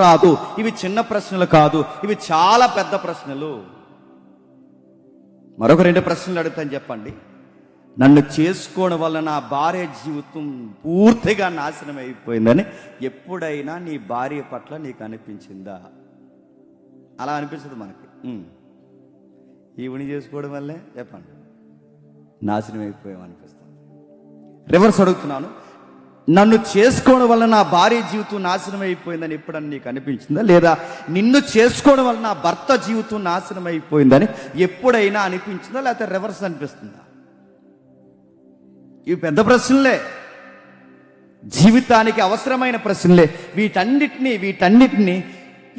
రాదు. ఇవి చిన్న ప్రశ్నలు కాదు, ఇవి చాలా పెద్ద ప్రశ్నలు. మరొక 2 ప్రశ్నలు అడుగుతాను, చెప్పండి. నన్ను చేసుకోవడం వల్ల నా భార్య జీవితం పూర్తిగా నాశనం అయిపోయిందని ఎప్పుడైనా నీ భార్య పట్ల నీకు అనిపించిందా? అలా అనిపిస్తుంది మనకి. ఈవిని చేసుకోవడం వల్లే చెప్పండి నాశనం అయిపోయాం అనిపిస్తుంది. రివర్స్ అడుగుతున్నాను, నన్ను చేసుకోవడం వల్ల నా భార్య జీవితం నాశనం అయిపోయిందని ఎప్పుడన్నా నీకు అనిపించిందా? లేదా నిన్ను చేసుకోవడం వల్ల నా భర్త జీవితం నాశనం అయిపోయిందని ఎప్పుడైనా అనిపించిందా? లేకపోతే రివర్స్ అనిపిస్తుందా? ఇవి పెద్ద ప్రశ్నలే, జీవితానికి అవసరమైన ప్రశ్నలే. వీటన్నిటినీ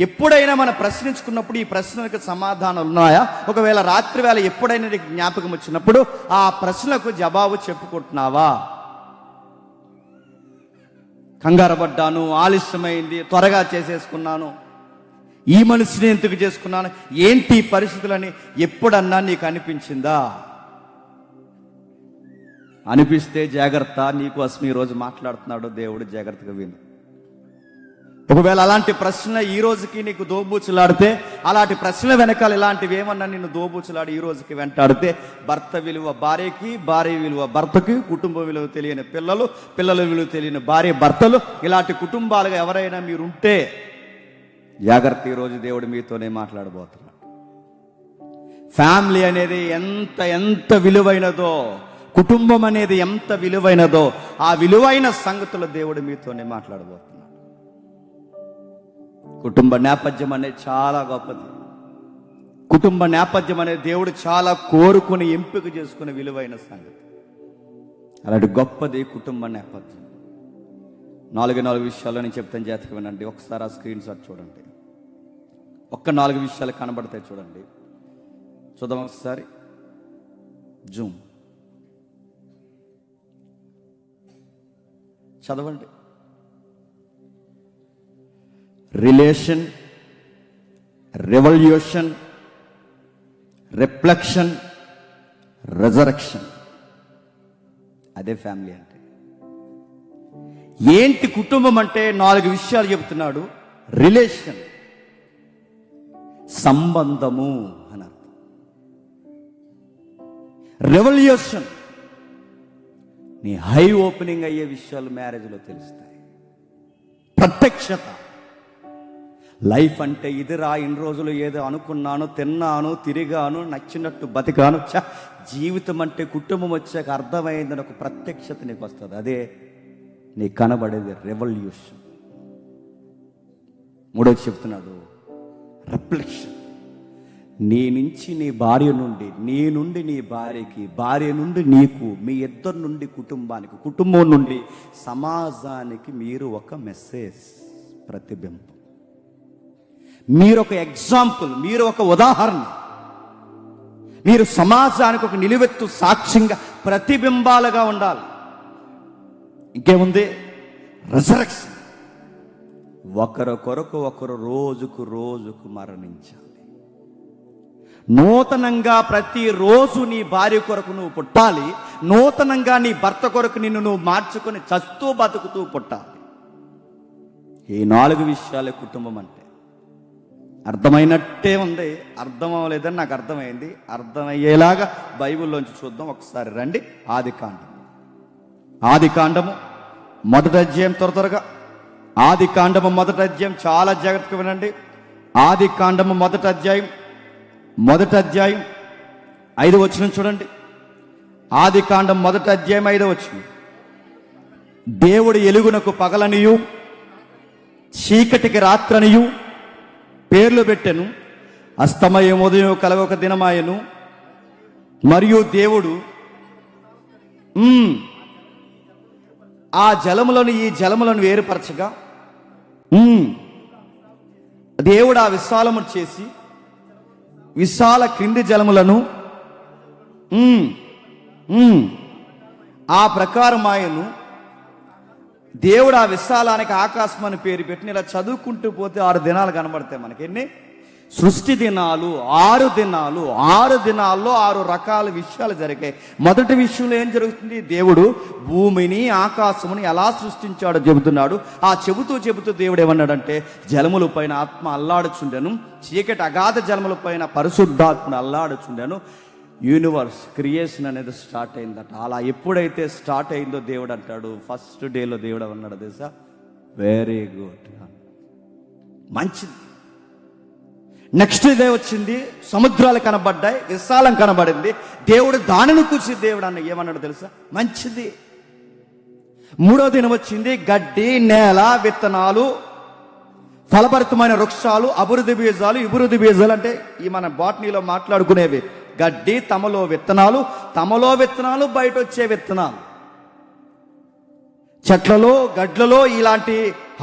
ఎప్పుడైనా మనం ప్రశ్నించుకున్నప్పుడు ఈ ప్రశ్నలకు సమాధానాలు ఉన్నాయా? ఒకవేళ రాత్రి వేళ ఎప్పుడైనా నీకు జ్ఞాపకం వచ్చినప్పుడు ఆ ప్రశ్నలకు జవాబు చెప్పుకుంటున్నావా? కంగారు పడ్డాను, ఆలస్యమైంది, త్వరగా చేసేసుకున్నాను, ఈ మనిషిని ఎందుకు చేసుకున్నాను, ఏంటి పరిస్థితులని ఎప్పుడన్నా నీకు అనిపించిందా? అనిపిస్తే జాగ్రత్త, నీకోసం ఈరోజు మాట్లాడుతున్నాడు దేవుడు, జాగ్రత్తగా విను. ఒకవేళ అలాంటి ప్రశ్న ఈ రోజుకి నీకు దోబూచులాడితే, అలాంటి ప్రశ్న వెనకాల ఇలాంటివి ఏమన్నా నిన్ను దోబూచులాడి ఈ రోజుకి వెంటాడితే, భర్త విలువ భార్యకి, భార్య విలువ భర్తకి, కుటుంబ విలువ తెలియని పిల్లలు, పిల్లల విలువ తెలియని భార్య భర్తలు, ఇలాంటి కుటుంబాలుగా ఎవరైనా మీరుంటే జాగ్రత్త, ఈరోజు దేవుడు మీతోనే మాట్లాడబోతున్నాడు. ఫ్యామిలీ అనేది ఎంత విలువైనదో, కుటుంబం అనేది ఎంత విలువైనదో, ఆ విలువైన సంగతులు దేవుడు మీతోనే మాట్లాడబోతున్నాడు. కుటుంబ నేపథ్యం అనేది చాలా గొప్పది. కుటుంబ నేపథ్యం అనేది దేవుడు చాలా కోరుకుని ఎంపిక చేసుకునే విలువైన సంగతి. అలాంటి గొప్పది కుటుంబ నేపథ్యం. 4 విషయాలు నేను చెప్తాను, జాగ్రత్తగా వినండి. ఒకసారి ఆ స్క్రీన్ షాట్ చూడండి. 4 విషయాలు కనబడతాయి, చూడండి. చూద్దాం ఒకసారి, జూమ్ చదవండి. Relation, revolution, reflection, resurrection. అదే ఫ్యామిలీ అంటే. ఏంటి కుటుంబం అంటే? 4 విషయాలు చెబుతున్నాడు. రిలేషన్, సంబంధము అని అర్థం. రెవల్యూషన్, నీ హై ఓపెనింగ్ అయ్యే విషయాలు మ్యారేజ్లో తెలుస్తాయి. ప్రత్యక్షత, లైఫ్ అంటే ఇదిరా, ఇన్ని రోజులు ఏదో అనుకున్నాను, తిన్నాను, తిరిగాను, నచ్చినట్టు బతికాను, జీవితం అంటే కుటుంబం వచ్చాక అర్థమైందని ఒక ప్రత్యక్షత నీకు వస్తుంది. అదే నీకు కనబడేది రెవల్యూషన్. 3 చెప్తున్నాడు రిఫ్లెక్షన్. నీ నుంచి నీ భార్య నుండి, నీ నుండి నీ భార్యకి, భార్య నుండి నీకు, మీ ఇద్దరు నుండి కుటుంబానికి, కుటుంబం నుండి సమాజానికి మీరు ఒక మెసేజ్, ప్రతిబింబం. మీరు ఒక ఎగ్జాంపుల్, మీరు ఒక ఉదాహరణ, మీరు సమాజానికి ఒక నిలువెత్తు సాక్ష్యంగా, ప్రతిబింబాలుగా ఉండాలి. ఇంకేముంది? రెజరెక్షన్. ఒకరి కొరకు ఒకరు రోజుకు మరణించాలి. నూతనంగా ప్రతిరోజు నీ భార్య కొరకు నువ్వు పుట్టాలి. నూతనంగా నీ భర్త కొరకు నిన్ను నువ్వు మార్చుకొని చస్తూ బతుకుతూ పుట్టాలి. ఈ 4 విషయాలే కుటుంబం అంటే. అర్థమైనట్టే ఉంది, అర్థం అవ్వలేదని నాకు అర్థమైంది. అర్థమయ్యేలాగా బైబిల్లోంచి చూద్దాం. ఒకసారి రండి. ఆదికాండము 1వ అధ్యాయం, త్వరగా ఆదికాండము 1వ అధ్యాయం, చాలా జాగ్రత్తగా వినండి. ఆదికాండము 1వ అధ్యాయం 5వ వచనం చూడండి. ఆదికాండం 1వ అధ్యాయం 5వ వచనం. దేవుడు ఎలుగునకు పగలనియు చీకటికి రాత్రనియు పేర్లు పెట్టెను. అస్తమయం ఉదయం కలగొక దినమాయను. మరియు దేవుడు ఆ జలములను ఈ జలములను వేరుపరచగా, దేవుడు ఆ విశాలము చేసి విశాల క్రింది జలములను ఆ ప్రకారం ఆయను. దేవుడు ఆ విశాలానికి ఆకాశం అని పేరు పెట్టిన. ఇలా చదువుకుంటూ పోతే 6 దినాలు కనబడతాయి మనకి. ఎన్ని? సృష్టి దినాలు 6 దినాలు, 6 దినాల్లో 6 రకాల విషయాలు జరిగాయి. మొదటి విషయంలో ఏం జరుగుతుంది? దేవుడు భూమిని ఆకాశముని ఎలా సృష్టించాడో చెబుతున్నాడు. ఆ చెబుతూ దేవుడు ఏమన్నాడంటే, జలముల పైన ఆత్మ అల్లాడుచుండెను, చీకటి అగాధ జలముల పైన పరిశుద్ధాత్మ అల్లాడుచుండెను. యూనివర్స్ క్రియేషన్ అనేది స్టార్ట్ అయిందట. అలా ఎప్పుడైతే స్టార్ట్ అయిందో దేవుడు అంటాడు, ఫస్ట్ డేలో దేవుడు అన్నాడు తెలుసా, వెరీ గుడ్, మంచిది. నెక్స్ట్ డే వచ్చింది, సముద్రాలు కనబడ్డాయి, విశాలం కనబడింది. దేవుడు దానిని కూర్చి దేవుడు ఏమన్నాడు తెలుసా, మంచిది. మూడో దినం వచ్చింది, గడ్డి, నేల, విత్తనాలు, ఫలభరితమైన వృక్షాలు, అభివృద్ధి బీజాలు, ఇభివృద్ధి బీజాలు అంటే ఈ మన బాటనీలో మాట్లాడుకునేవి. గడ్డి, తమలో విత్తనాలు, బయట వచ్చే విత్తనాలు, చెట్లలో, గడ్లలో ఇలాంటి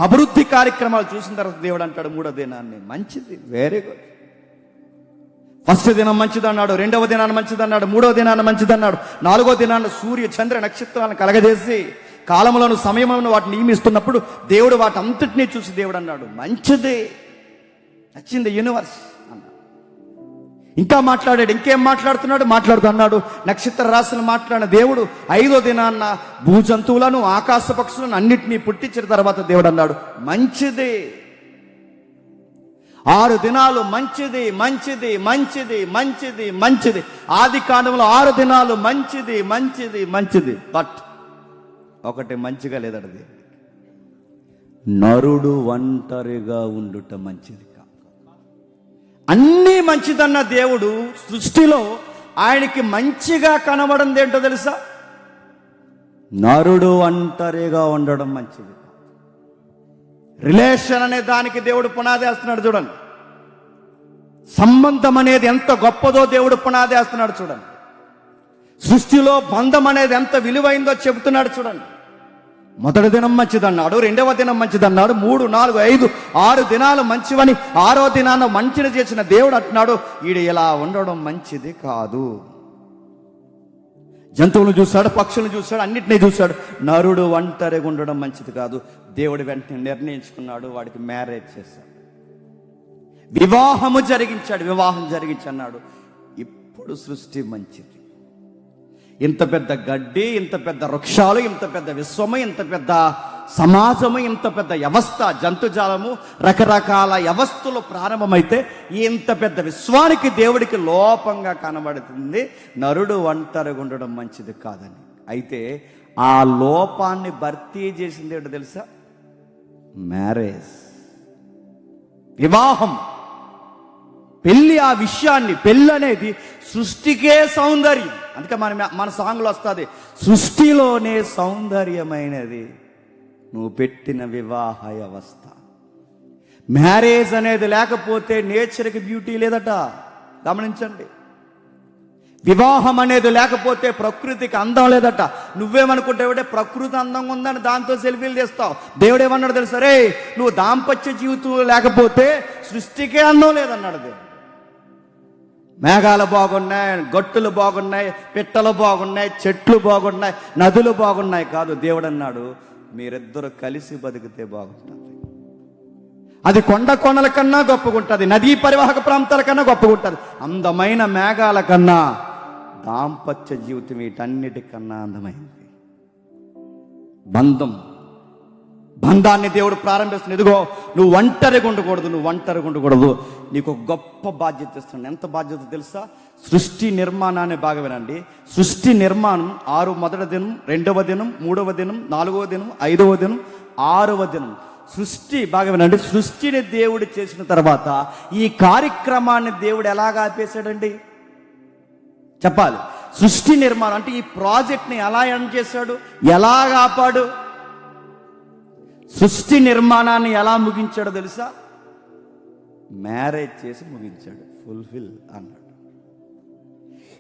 అభివృద్ధి కార్యక్రమాలు చూసిన తర్వాత దేవుడు అంటాడు మూడో దినాన్ని మంచిది, వెరీ గుడ్. ఫస్ట్ దినం మంచిది అన్నాడు, రెండవ దినాన్ని మంచిది అన్నాడు, మూడవ దినాన్ని మంచిది అన్నాడు, నాలుగో దినాన్ని సూర్య చంద్ర నక్షత్రాలను కలగజేసి కాలములను సమయములను వాటిని నియమిస్తున్నప్పుడు దేవుడు వాటి అంతటినీ చూసి దేవుడు అన్నాడు మంచిది, నచ్చింది యూనివర్స్ అన్నాడు. ఇంకా మాట్లాడాడు, ఇంకేం మాట్లాడుతూ అన్నాడు, నక్షత్ర రాశులు మాట్లాడిన దేవుడు 5వ దినాన్న భూజంతువులను, ఆకాశ పక్షులను అన్నిటినీ పుట్టించిన తర్వాత దేవుడు అన్నాడు మంచిది. 6 దినాలు మంచిది మంచిది మంచిది మంచిది మంచిది. ఆది కాండంలో 6 దినాలు మంచిది మంచిది మంచిది. బట్ ఒకటి మంచిగా లేదది, నరుడు ఒంటరిగా ఉండుట మంచిది. అన్నీ మంచిదన్న దేవుడు సృష్టిలో ఆయనకి మంచిగా కనబడింది ఏంటో తెలుసా, నరుడు ఒంటరిగా ఉండడం మంచిది. రిలేషన్ అనే దానికి దేవుడు పునాది వేస్తున్నాడు చూడండి. సంబంధం అనేది ఎంత గొప్పదో దేవుడు పునాది వేస్తున్నాడు చూడండి. సృష్టిలో బంధం అనేది ఎంత విలువైందో చెబుతున్నాడు చూడండి. మొదటి దినం మంచిదన్నాడు, రెండవ దినం మంచిదన్నాడు, 3, 4, 5, 6 దినాలు మంచివని 6వ దినాన మంచిని చేసిన దేవుడు అంటున్నాడు ఈడు ఇలా ఉండడం మంచిది కాదు. జంతువులను చూశాడు, పక్షులను చూశాడు, అన్నిటినీ చూశాడు, నరుడు ఒంటరిగా ఉండడం మంచిది కాదు. దేవుడు వెంటనే నిర్ణయించుకున్నాడు, వాడికి మ్యారేజ్ చేశాడు, వివాహం జరిగించి అన్నాడు ఇప్పుడు సృష్టి మంచిది. ఇంత పెద్ద గడ్డి, ఇంత పెద్ద వృక్షాలు, ఇంత పెద్ద విశ్వము, ఇంత పెద్ద సమాజము, ఇంత పెద్ద వ్యవస్థ, జంతుజాలము, రకరకాల వ్యవస్థలు ప్రారంభమైతే ఇంత పెద్ద విశ్వానికి దేవుడికి లోపంగా కనబడుతుంది నరుడు ఒంటరిగా ఉండడం మంచిది కాదని. అయితే ఆ లోపాన్ని భర్తీ చేసింది ఏంటో తెలుసా, మ్యారేజ్, వివాహం, పెళ్ళి. ఆ విషయాన్ని, పెళ్ళి అనేది సృష్టికే సౌందర్యం. అందుకే మన సాంగ్లో వస్తుంది, సృష్టిలోనే సౌందర్యమైనది నువ్వు పెట్టిన వివాహ వ్యవస్థ. మ్యారేజ్ అనేది లేకపోతే నేచర్కి బ్యూటీ లేదట, గమనించండి. వివాహం అనేది లేకపోతే ప్రకృతికి అందం లేదట. నువ్వేమనుకుంటావుంటే ప్రకృతి అందంగా ఉందని దాంతో సెల్ఫీలు తీస్తావు. దేవుడు ఏమన్నాడు తెలుసా, రే నువ్వు దాంపత్య జీవితం లేకపోతే సృష్టికే అందం లేదన్నాడు దేవుడు. మేఘాలు బాగున్నాయి, గట్టులు బాగున్నాయి, పిట్టలు బాగున్నాయి, చెట్లు బాగున్నాయి, నదులు బాగున్నాయి కాదు, దేవుడు అన్నాడు మీరిద్దరు కలిసి బతికితే బాగుంటుంది. అది కొండల కన్నా గొప్పగుంటుంది, నదీ పరివాహక ప్రాంతాల కన్నా గొప్పగుంటుంది. అందమైన మేఘాల కన్నా దాంపత్య జీవితం వీటన్నిటికన్నా అందమైంది. బంధాన్ని దేవుడు ప్రారంభిస్తుంది. ఇదిగో నువ్వు ఒంటరిగా ఉండకూడదు, నీకు ఒక గొప్ప బాధ్యత ఇస్తున్నాను. ఎంత బాధ్యత తెలుసా, సృష్టి నిర్మాణాన్ని బాగా వినండి. సృష్టి నిర్మాణం 6 మొదటి దినం, 2వ దినం, 3వ దినం, 4వ దినం, 5వ దినం, 6వ దినం. సృష్టి బాగా వినండి. సృష్టిని దేవుడు చేసిన తర్వాత ఈ కార్యక్రమాన్ని దేవుడు ఎలాగ ఆపేశాడండి చెప్పాలి. సృష్టి నిర్మాణం అంటే ఈ ప్రాజెక్ట్ని ఎలా ఎండ్ చేశాడు, ఎలాగ ఆపాడు, సృష్టి నిర్మాణాన్ని ఎలా ముగించాడో తెలుసా, మ్యారేజ్ చేసి ముగించాడు, ఫుల్ఫిల్ అన్నాడు.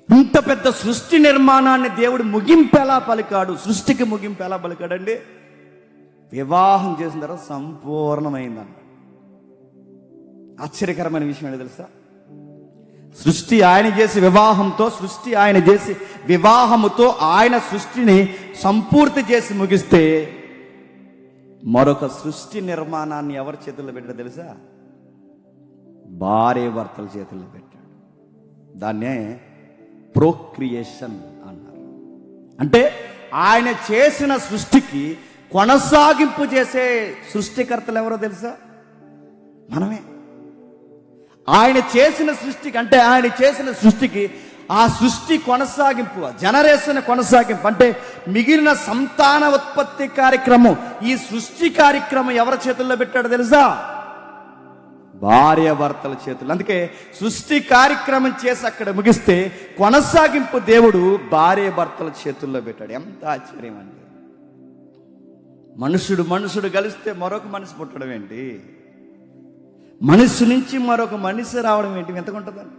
ఇంత పెద్ద సృష్టి నిర్మాణాన్ని దేవుడు ముగింపు ఎలా పలికాడు, సృష్టికి ముగింపు ఎలా పలికాడండి, వివాహం చేసిన తర్వాత సంపూర్ణమైంది అన్నాడు. ఆశ్చర్యకరమైన విషయం ఏంటో తెలుసా, సృష్టి ఆయన చేసి వివాహంతో, సృష్టి ఆయన చేసి వివాహముతో ఆయన సృష్టిని సంపూర్తి చేసి ముగిస్తే మరొక సృష్టి నిర్మాణాన్ని ఎవరి చేతుల్లో పెట్టాడో తెలుసా, భార్య భర్తల చేతుల్లో పెట్టాడు. దాన్నే ప్రోక్రియేషన్ అన్నారు. అంటే ఆయన చేసిన సృష్టికి కొనసాగింపు చేసే సృష్టికర్తలు ఎవరో తెలుసా? మనమే. ఆయన చేసిన సృష్టికి, అంటే ఆయన చేసిన సృష్టికి ఆ సృష్టి కొనసాగింపు, జనరేషన్ కొనసాగింపు, అంటే మిగిలిన సంతాన ఉత్పత్తి కార్యక్రమం, ఈ సృష్టి కార్యక్రమం ఎవరి చేతుల్లో పెట్టాడో తెలుసా? భార్య భర్తల చేతులు. అందుకే సృష్టి కార్యక్రమం చేసి అక్కడ ముగిస్తే కొనసాగింపు దేవుడు భార్య భర్తల చేతుల్లో పెట్టాడు. ఎంత ఆశ్చర్యం అండి! మనుషుడు కలిస్తే మరొక మనిషి పుట్టడం ఏంటి? మనిషి నుంచి మరొక మనిషి రావడం ఏంటి? ఎంతకుంటుందండి?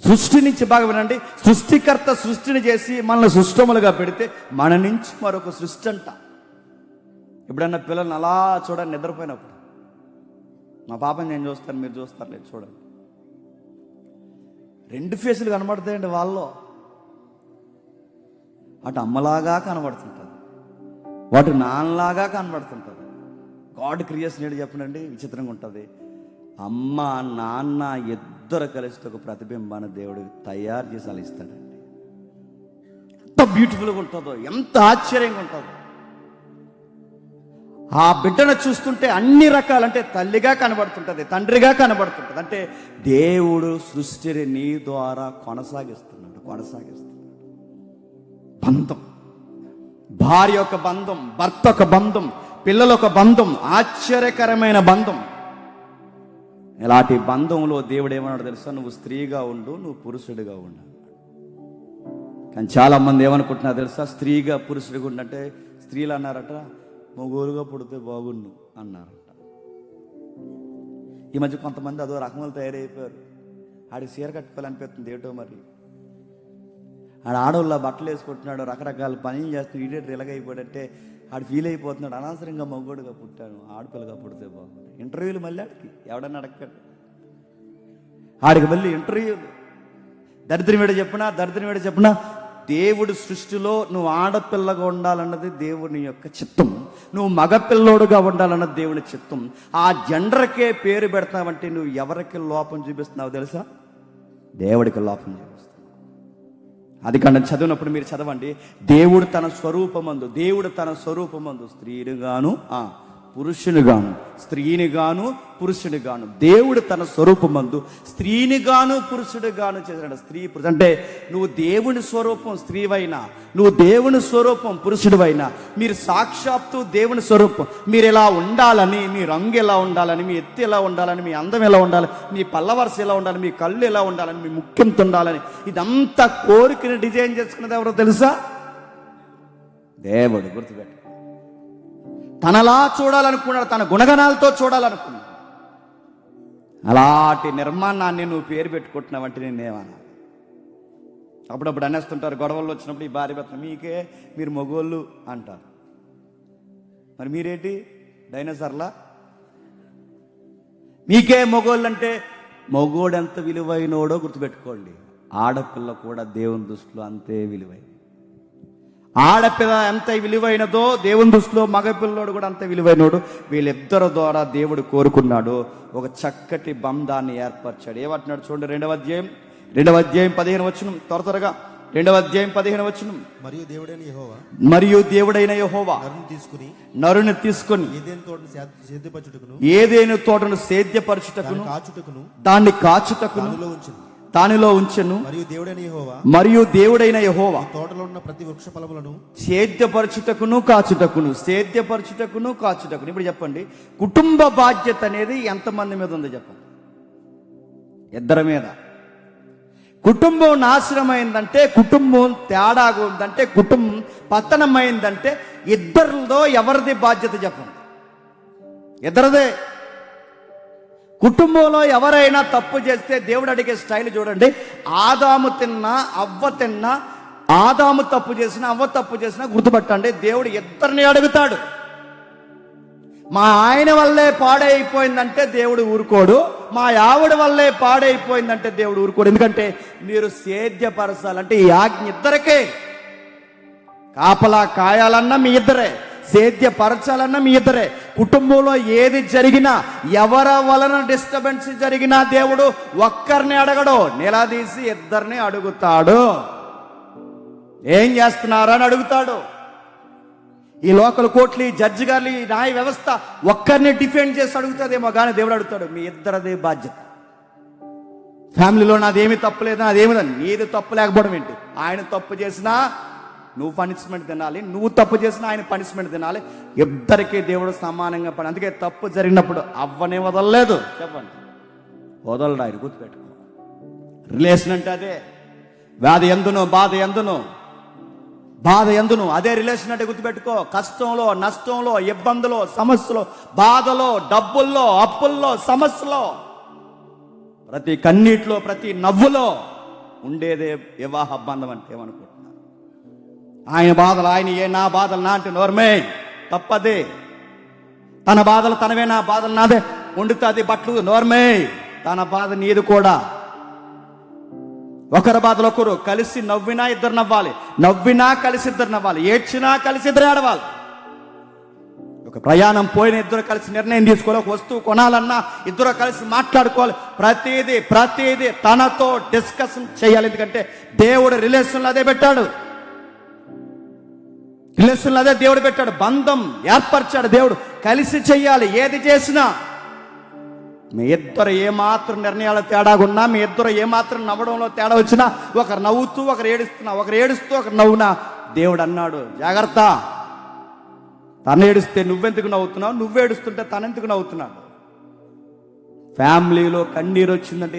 సృష్టి నుంచి, బాగా వినండి, సృష్టికర్త సృష్టిని చేసి మనల్ని సృష్టములుగా పెడితే మన నుంచి మరొక సృష్టి అంట. ఎప్పుడన్నా పిల్లల్ని అలా చూడండి, నిద్రపోయినప్పుడు. మా పాపని నేను చూస్తాను, మీరు చూస్తారు లేదు, చూడండి. 2 ఫేసులు కనబడతాయండి వాళ్ళలో. అటు అమ్మలాగా కనబడుతుంటుంది, వాటి నాన్నలాగా కనబడుతుంటుంది. గాడ్ క్రియేషన్ ఏంటి చెప్పనండి, విచిత్రంగా ఉంటుంది. అమ్మ నాన్న ఇద్దరు కలిసి ఒక ప్రతిబింబాన్ని దేవుడు తయారు చేసి అలా ఇస్తాడండి. ఎంత బ్యూటిఫుల్గా ఉంటుందో, ఎంత ఆశ్చర్యంగా ఉంటుందో. ఆ బిడ్డను చూస్తుంటే అన్ని రకాలు, అంటే తల్లిగా కనబడుతుంటుంది, తండ్రిగా కనబడుతుంటుంది. అంటే దేవుడు సృష్టిని నీ ద్వారా కొనసాగిస్తున్నాడు. బంధం, భార్య ఒక బంధం, భర్త ఒక బంధం, పిల్లల ఒక బంధం, ఆశ్చర్యకరమైన బంధం. ఇలాంటి బంధంలో దేవుడు ఏమన్నాడు తెలుసా? నువ్వు స్త్రీగా ఉండు, నువ్వు పురుషుడిగా ఉండు. కానీ చాలా మంది ఏమనుకుంటున్నారు తెలుసా? స్త్రీగా పురుషుడిగా ఉండంటే, స్త్రీలు అన్నారట మొగోలుగా పుడితే బాగుండు అన్నారట. ఈ మధ్య కొంతమంది అదో రకములు తయారైపోయారు. ఆడికి చీర కట్టుకోవాలనిపిస్తుంది ఏటో మరి. ఆడ ఆడవాళ్ళ బట్టలు వేసుకుంటున్నాడు, రకరకాల పనులు చేస్తున్నాడు, ఈడేటర్ ఇలాగైపోయాడంటే ఆడు ఫీల్ అయిపోతున్నాడు. అనవసరంగా మొగ్గోడుగా పుట్టాను, ఆడపిల్లగా పుడితే బాగుంది. ఇంటర్వ్యూలు మళ్ళీ ఆడికి ఎవడన్నా అడగడు, ఆడికి మళ్ళీ ఇంటర్వ్యూలు. దరిద్రం ఏడు చెప్పినా దేవుడు సృష్టిలో నువ్వు ఆడపిల్లగా ఉండాలన్నది దేవుని యొక్క చిత్తం, నువ్వు మగపిల్లోడుగా ఉండాలన్నది దేవుని చిత్తం. ఆ జెండర్కే పేరు పెడతావంటే నువ్వు ఎవరికి లోపం చూపిస్తున్నావు తెలుసా? దేవుడికి లోపం చూపిస్తున్నావు. అది కానీ చదివినప్పుడు మీరు చదవండి. దేవుడు తన స్వరూపమందు స్త్రీనిగాను పురుషునిగాను, స్త్రీనిగాను పురుషునిగాను, దేవుడు తన స్వరూపమందు స్త్రీనిగాను పురుషుడిగాను చేశాడు. స్త్రీ పురుషుడు అంటే నువ్వు దేవుని స్వరూపం స్త్రీవైనా, నువ్వు దేవుని స్వరూపం పురుషుడివైనా, మీరు సాక్షాత్తు దేవుని స్వరూపం. మీరు ఎలా ఉండాలని, మీ రంగు ఎలా ఉండాలని, మీ ఎత్తు ఎలా ఉండాలని, మీ అందం ఎలా ఉండాలి, మీ పల్లవరస ఎలా ఉండాలి, మీ కళ్ళు ఎలా ఉండాలని, మీ ముఖ్యంత ఉండాలని, ఇదంతా కోరికని డిజైన్ చేసుకున్నది ఎవరో తెలుసా? దేవుడు. గుర్తుపెట్టు. తనలా చూడాలనుకున్నాడు, తన గుణగణాలతో చూడాలనుకున్నాడు. అలాంటి నిర్మాణాన్ని నువ్వు పేరు పెట్టుకుంటున్నావంటే నేనేమన్నా? అప్పుడప్పుడు అనేస్తుంటారు గొడవలు వచ్చినప్పుడు, ఈ భార్య భర్త మీకే, మీరు మగోళ్ళు అంటారు. మరి మీరేంటి డైనోసార్లా? మీకే మగోళ్ళు అంటే మగోడు ఎంత విలువైనోడో గుర్తుపెట్టుకోండి. ఆడపిల్ల కూడా దేవుని దృష్టిలో అంతే విలువైన. ఆడపిల్ల ఎంత విలువైనదో దేవుని దృష్టిలో మగపిల్లోడు కూడా అంత విలువైనోడు. వీళ్ళిద్దరి ద్వారా దేవుడు కోరుకున్నాడు, ఒక చక్కటి బంధాన్ని ఏర్పరిచాడు. ఏమంటున్నాడు చూడండి, 2వ అధ్యాయం 15 వచనం, త్వరగా 2వ అధ్యాయం 15 వచనం. మరియు దేవుడైన యెహోవా నరుని తీసుకుని ఏదైనా తోటను సేద్యపరచుటకును దాన్ని కాచుటకును దానిలో ఉంచెను. మరియు దేవుడైన యెహోవా తోటలో ఉన్న ప్రతి వృక్ష ఫలములను సేద్యపరచుటకును కాచుటకును. ఇప్పుడు చెప్పండి, కుటుంబ బాధ్యత అనేది ఎంతమంది మీద ఉందో చెప్పండి? ఇద్దరి మీద. కుటుంబం నాశనమైందంటే, కుటుంబం తేడాగా ఉందంటే, కుటుంబం పతనమైందంటే ఇద్దరిలో ఎవరిది బాధ్యత చెప్పండి? ఇద్దరిదే. కుటుంబంలో ఎవరైనా తప్పు చేస్తే దేవుడు అడిగే స్టైల్ చూడండి. ఆదాము తిన్నా అవ్వ తిన్నా, ఆదాము తప్పు చేసినా అవ్వ తప్పు చేసినా గుర్తుపట్టండి, దేవుడు ఇద్దరిని అడుగుతాడు. మా ఆయన వల్లే పాడైపోయిందంటే దేవుడు ఊరుకోడు, మా ఆవిడ వల్లే పాడైపోయిందంటే దేవుడు ఊరుకోడు. ఎందుకంటే మీరు సేద్యపరచాలంటే ఈ ఆజ్ఞ ఇద్దరికే. కాపలా కాయాలన్నా మీ ఇద్దరే, సేద్యపరచాలన్నా మీ ఇద్దరే. కుటుంబంలో ఏది జరిగినా, ఎవరి వలన డిస్టర్బెన్స్ జరిగినా దేవుడు ఒక్కరిని అడగడు, నిలదీసి ఇద్దరిని అడుగుతాడు. ఏం చేస్తున్నారని అడుగుతాడు. ఈ లోకల్ కోర్టులు, ఈ జడ్జి గారు, ఈ న్యాయ వ్యవస్థ ఒక్కరిని డిఫెండ్ చేసి అడుగుతుందేమో కానీ దేవుడు అడుగుతాడు, మీ ఇద్దరిదే బాధ్యత. ఫ్యామిలీలో నాదేమీ తప్పు లేదు, నాదేమి నీది తప్పు లేకపోవడం ఏంటి? ఆయన తప్పు చేసినా నువ్వు పనిష్మెంట్ తినాలి, నువ్వు తప్పు చేసినా ఆయన పనిష్మెంట్ తినాలి. ఇద్దరికీ దేవుడు సమానంగా పని. అందుకే తప్పు జరిగినప్పుడు అవ్వనే వదలలేదు. చెప్పండి, వదలడు ఆయన, గుర్తుపెట్టుకో. రిలేషన్ అంటే అదే. వ్యాధి ఎందును, బాధ ఎందును అదే రిలేషన్ అంటే గుర్తుపెట్టుకో. కష్టంలో, నష్టంలో, ఇబ్బందులో, సమస్యలో, బాధలో, డబ్బుల్లో, అప్పుల్లో, సమస్యలో, ప్రతి కన్నీటిలో, ప్రతి నవ్వులో ఉండేదే వివాహ బంధం అంటే ఏమనుకుంటున్నా? ఆయన బాధలు ఆయనయే, నా బాధలు నా అంటే నోర్మే తప్పదే. తన బాధలు తనవే, నా బాధలు నాదే. వండుతుంది బట్టలు నోర్మే, తన బాధ నీది కూడా. ఒకరి బాధలు ఒకరు, కలిసి నవ్వినా ఇద్దరు నవ్వాలి, నవ్వినా కలిసి ఇద్దరు నవ్వాలి, ఏడ్చినా కలిసి ఇద్దరు ఏడవాలి. ఒక ప్రయాణం పోయిన ఇద్దరు కలిసి నిర్ణయం తీసుకోవాలి. ఒక వస్తువు కొనాలన్నా ఇద్దరు కలిసి మాట్లాడుకోవాలి. ప్రతిదీ తనతో డిస్కషన్ చేయాలి. ఎందుకంటే దేవుడు రిలేషన్లో అదే పెట్టాడు. రిలేషన్లో అదే దేవుడు పెట్టాడు. బంధం ఏర్పరిచాడు దేవుడు. కలిసి చెయ్యాలి. ఏది చేసినా మీ ఇద్దరు ఏమాత్రం నిర్ణయాలు తేడాగున్నా, మీ ఇద్దరు ఏమాత్రం నవ్వడంలో తేడా వచ్చినా, ఒకరు నవ్వుతూ ఒకరు ఏడుస్తూ ఒకరు నవ్వునా, దేవుడు అన్నాడు జాగ్రత్త. తను ఏడుస్తే నువ్వెందుకు నవ్వుతున్నావు, నువ్వేడుస్తుంటే తనెందుకు నవ్వుతున్నాడు? ఫ్యామిలీలో కన్నీరు వచ్చిందంటే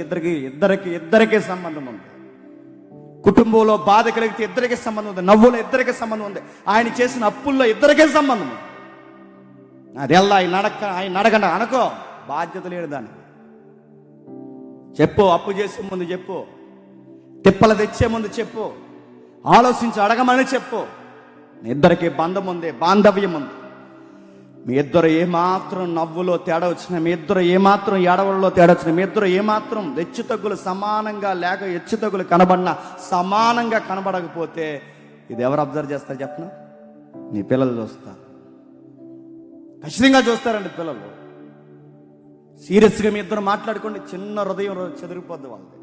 ఇద్దరికి సంబంధం ఉంది. కుటుంబంలో బాధ కలిగితే ఇద్దరికీ సంబంధం ఉంది. నవ్వులో ఇద్దరికీ సంబంధం ఉంది. ఆయన చేసిన అప్పుల్లో ఇద్దరికీ సంబంధం ఉంది. అది ఎలా ఆయన అడగండి అనుకో, బాధ్యత లేడు దానికి. చెప్పు, అప్పు చేసే ముందు చెప్పు, తిప్పలు తెచ్చే ముందు చెప్పు, ఆలోచించి అడగమని చెప్పు. మీ ఇద్దరికి బంధం ఉంది, బాంధవ్యం ఉంది. మీ ఇద్దరు ఏమాత్రం నవ్వులో తేడా వచ్చినా, మీ ఇద్దరు ఏమాత్రం ఏడవల్లో తేడా వచ్చినా, మీ ఇద్దరు ఏమాత్రం హెచ్చుతగ్గులు సమానంగా లేక హెచ్చుతగ్గులు కనబడినా, సమానంగా కనబడకపోతే ఇది ఎవరు అబ్జర్వ్ చేస్తారు చెప్పనా? నీ పిల్లలు చూస్తారు, ఖచ్చితంగా చూస్తారండి పిల్లలు. సీరియస్గా మీ ఇద్దరు మాట్లాడుకోండి, చిన్న హృదయం చెదిరిపోద్ది వాళ్ళది.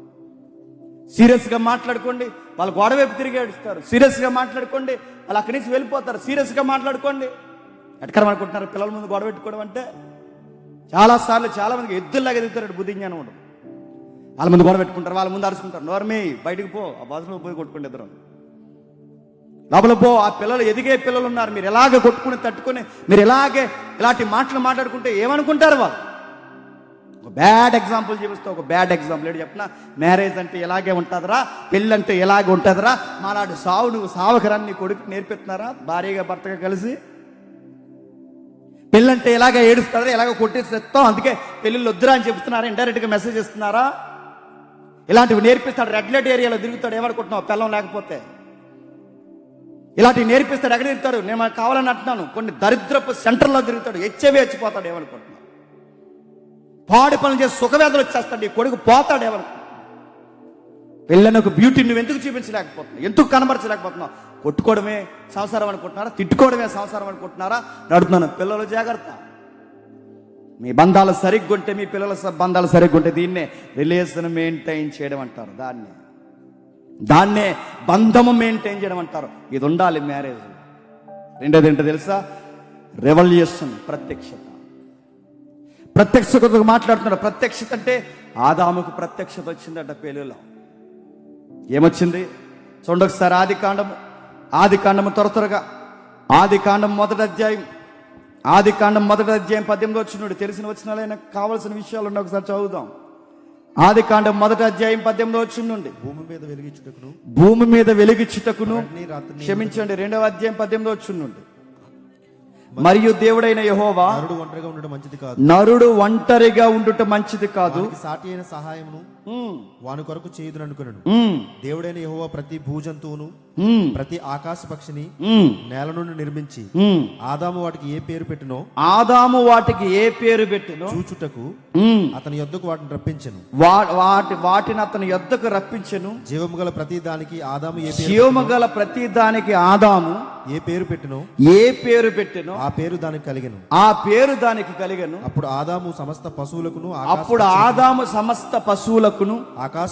సీరియస్గా మాట్లాడుకోండి, వాళ్ళు గోడ వైపు తిరిగి ఏడుస్తారు. సీరియస్గా మాట్లాడుకోండి, వాళ్ళు అక్కడి నుంచి వెళ్ళిపోతారు. సీరియస్గా మాట్లాడుకోండి. ఎట్కరం అనుకుంటున్నారు పిల్లల ముందు గొడవ పెట్టుకోవడం అంటే? చాలాసార్లు చాలామందికి ఎద్దుల్లాగా ఎదుగుతారు బుద్ధి జ్ఞానం ఉండదు. వాళ్ళ ముందు గొడవ పెట్టుకుంటారు, వాళ్ళ ముందు అరుచుకుంటారు. నోర్మే బయటకు పో, ఆ బాధలో పోయి కొట్టుకోండి ఇద్దరు. లోపల పో. ఆ పిల్లలు ఎదిగే పిల్లలు ఉన్నారు. మీరు ఎలాగ కొట్టుకుని తట్టుకొని మీరు ఇలాంటి మాటలు మాట్లాడుకుంటే ఏమనుకుంటారు వాళ్ళు? ఒక బ్యాడ్ ఎగ్జాంపుల్ చూపిస్తా. ఒక బ్యాడ్ ఎగ్జాంపుల్ ఏంటి చెప్పిన? మ్యారేజ్ అంటే ఇలాగే ఉంటుందిరా, పెళ్ళి అంటే ఇలాగే ఉంటుందిరా, మాలాడు సావు నువ్వు సావకరాన్ని నీ కొడుకు నేర్పిస్తున్నారా? భార్యగా భర్తగా కలిసి పెళ్ళంటే ఇలాగ ఏడుస్తారా, ఇలాగ కొట్టేస్తాం, అందుకే పెళ్ళిళ్ళు వద్దురా అని చెప్తున్నారా? ఇండైరెక్ట్గా మెసేజ్ ఇస్తున్నారా? ఇలాంటివి నేర్పిస్తాడు. రెడ్ లైట్ ఏరియాలో తిరుగుతాడు. ఏమనుకుంటున్నావు పిల్లం లేకపోతే? ఇలాంటివి నేర్పిస్తాడు. ఎక్కడ తిరుగుతాడు? నేను కావాలని అంటున్నాను. కొన్ని దరిద్రపు సెంటర్లో తిరుగుతాడు. హెచ్చిపోతాడు. ఏమనుకుంటున్నావు? పాడి పనులు చేసి సుఖవేదలు వచ్చేస్తాడు. ఈ కొడుకు పోతాడు. ఏమనుకుంటున్నావు? పిల్లలకు బ్యూటీ నువ్వు ఎందుకు చూపించలేకపోతున్నావు? ఎందుకు కనబరచలేకపోతున్నావు? కొట్టుకోవడమే సంసారం అనుకుంటున్నారా? తిట్టుకోవడమే సంసారం అనుకుంటున్నారా? నడుతున్నాను. పిల్లలు జాగ్రత్త. మీ బంధాలు సరిగ్గా ఉంటే, మీ పిల్లల బంధాలు సరిగ్గా ఉంటే దీన్నే రిలేషన్ మెయింటైన్ చేయడం అంటారు. దాన్నే బంధము మెయింటైన్ చేయడం అంటారు. ఇది ఉండాలి మ్యారేజ్. రెండోది ఏంటో తెలుసా? రెవల్యూషన్, ప్రత్యక్షత మాట్లాడుతున్నాడు. ప్రత్యక్షత అంటే ఆదాముకు ప్రత్యక్షత వచ్చిందట పెళ్ళిలో. ఏమొచ్చింది చూడండి ఒకసారి. ఆదికాండము త్వరగా ఆదికాండం మొదటి అధ్యాయం 18వ వచనం. తెలిసిన వచనాలైనా కావాల్సిన విషయాలు ఉన్నాయి, ఒకసారి చదువుదాం. ఆదికాండం మొదటి అధ్యాయం 18వ వచనం నుండి. భూమి మీద వెలుగిచ్చుటకును క్షమించండి, 2వ అధ్యాయం 18వ వచనం నుండి. మరియు దేవుడైన యెహోవా, నరుడు ఒంటరిగా ఉండుట మంచిది కాదు, సాటి అయిన సహాయమును వాని కొరకు చేయుదును అనుకున్నాను. దేవుడైన యెహోవా ప్రతి భూజంతువును ప్రతి ఆకాశ పక్షిని నేల నుండి నిర్మించి ఆదాము వాటికి ఏ పేరు పెట్టినో చూచుటకు అతని యొద్దకు వాటిని రప్పించెను. వాటిని అతని యొద్దకు రప్పించెను. జీవము గల ప్రతి దానికి ఆదాము ఏ పేరు పెట్టెనో ఆ పేరు దానికి కలిగెను. అప్పుడు ఆదాము సమస్త పశువులకును ఆకాశ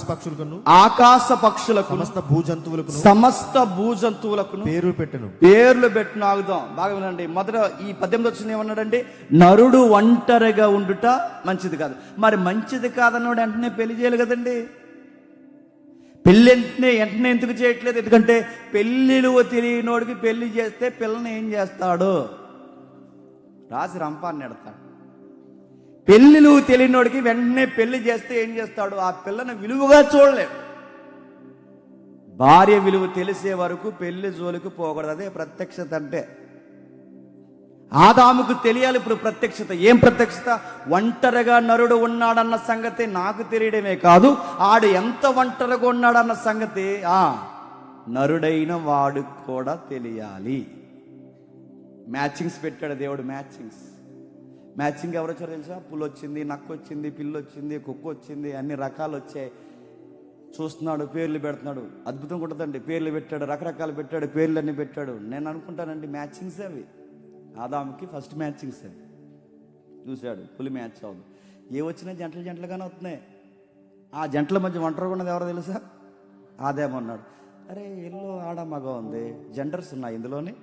పక్షులకును సమస్త భూజంతువులకును పేర్లు పెట్టెను. ఆగుదాం, బాగా వినండి. మొదట ఈ 18 వచ్చిన ఏమన్నాడండి? నరుడు ఒంటరిగా ఉండుట మంచిది కాదు. మరి మంచిది కాదన్నాడు వెంటనే పెళ్లి చేయాలి కదండి. పెళ్లి వెంటనే ఎందుకు చేయట్లేదు? ఎందుకంటే పెళ్లిలు తెలియనోడికి పెళ్లి చేస్తే పిల్లని ఏం చేస్తాడు? రాసి రంపాన్ని ఎడతాడు. పెళ్లిలు తెలియనోడికి వెంటనే పెళ్లి చేస్తే ఏం చేస్తాడు? ఆ పిల్లని విలువగా చూడలేడు. భార్య విలువ తెలిసే వరకు పెళ్లి జోలికి పోకూడదు. అదే ప్రత్యక్షత అంటే. ఆదాముకు తెలియాలి ఇప్పుడు ప్రత్యక్షత. ఏం ప్రత్యక్షత? ఒంటరిగా నరుడు ఉన్నాడన్న సంగతి నాకు తెలియడమే కాదు, ఆడు ఎంత ఒంటరిగా ఉన్నాడన్న సంగతి నరుడైన వాడు కూడా తెలియాలి. మ్యాచింగ్స్ పెట్టాడు దేవుడు. మ్యాచింగ్ ఎవరు వచ్చారో తెలుసా? పులి వచ్చింది, నక్క వచ్చింది, పిల్లి వచ్చింది, కుక్క వచ్చింది, అన్ని రకాలు వచ్చాయి. చూస్తున్నాడు, పేర్లు పెడుతున్నాడు. అద్భుతంగా ఉంటుందండి. పేర్లు పెట్టాడు, రకరకాలు పెట్టాడు, పేర్లన్నీ పెట్టాడు. నేను అనుకుంటానండి మ్యాచింగ్స్ అవి. ఆదాముకి ఫస్ట్ మ్యాచింగ్స్ అవి. చూశాడు, పులి మ్యాచ్ అవ్వదు. ఏ వచ్చినా జంటలుగానే వస్తున్నాయి. ఆ జంటల మధ్య ఒంటరిగా ఉన్నది ఎవరో తెలుసా? ఆదామన్నాడు. అరే ఇల్లు ఆడ మగ ఉంది, జెండర్స్ ఉన్నాయి ఇందులోని.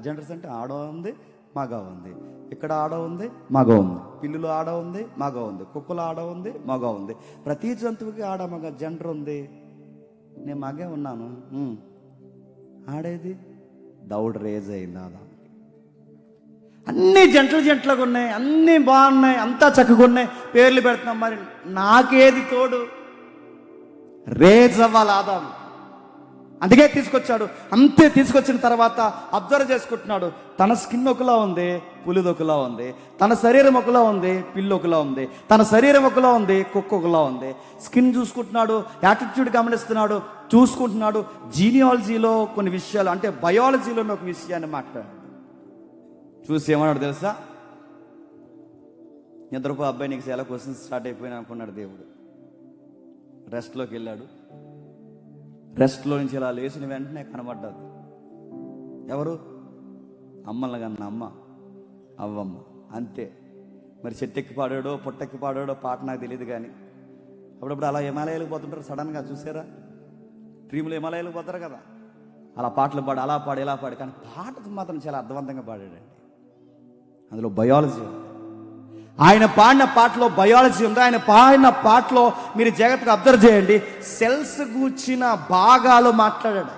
జెండర్స్ అంటే ఆడ ఉంది, మగ ఉంది. ఇక్కడ ఆడ ఉంది, మగ ఉంది. పిల్లులు ఆడ ఉంది, మగ ఉంది. కుక్కలు ఆడ ఉంది, మగ ఉంది. ప్రతి జంతువుకి ఆడ మగ జెండర్ ఉంది. నేను మగే ఉన్నాను. ఆడేది దౌడ్ రేజ్ అయింది ఆదాం. అన్ని జంటలుగా ఉన్నాయి, అన్నీ బాగున్నాయి, అంతా చక్కగా ఉన్నాయి, పేర్లు పెడుతున్నాం. మరి నాకేది తోడు? రేజ్ అవ్వాలి ఆదాం. అందుకే తీసుకొచ్చాడు. అంతే తీసుకొచ్చిన తర్వాత అబ్జర్వ్ చేసుకుంటున్నాడు. తన స్కిన్ ఒకలా ఉంది, పులిది ఒకలా ఉంది. తన శరీరం ఒకలా ఉంది, పిల్లి ఒకలా ఉంది. తన శరీరం ఒకలా ఉంది, కుక్క ఒకలా ఉంది. స్కిన్ చూసుకుంటున్నాడు, యాటిట్యూడ్ గమనిస్తున్నాడు, చూసుకుంటున్నాడు. జీనియాలజీలో కొన్ని విషయాలు, అంటే బయాలజీలో ఒక విషయాన్ని మాట్లాడాడు. చూసి ఏమన్నాడు తెలుసా? నిద్రపో అబ్బాయి, నీకు చాలా క్వశ్చన్స్ స్టార్ట్ అయిపోయినా అనుకున్నాడు దేవుడు. రెస్ట్లోకి వెళ్ళాడు. రెస్ట్లో నుంచి ఇలా లేచిన వెంటనే కనబడ్డది. ఎవరు? అమ్మల్ని కన్నా అమ్మ, అవ్వమ్మ. అంతే. మరి చెట్టెక్కి పాడాడో పొట్టెక్కి పాడాడో పాట నాకు తెలియదు. కానీ అప్పుడప్పుడు అలా హిమాలయాలకు పోతుంటారు సడన్గా, చూసారా? డ్రీమ్లో హిమాలయాలకు పోతారు కదా, అలా పాటలు పాడు, అలా పాడు, ఇలా పాడు. కానీ పాట మాత్రం చాలా అర్థవంతంగా పాడాడండి. అందులో బయాలజీ ఉంది. ఆయన పాడిన పాటలో బయాలజీ ఉంది. ఆయన పాడిన పాటలో మీరు జాగ్రత్తగా అబ్జర్వ్ చేయండి. సెల్స్ గూర్చిన భాగాలు మాట్లాడాడు.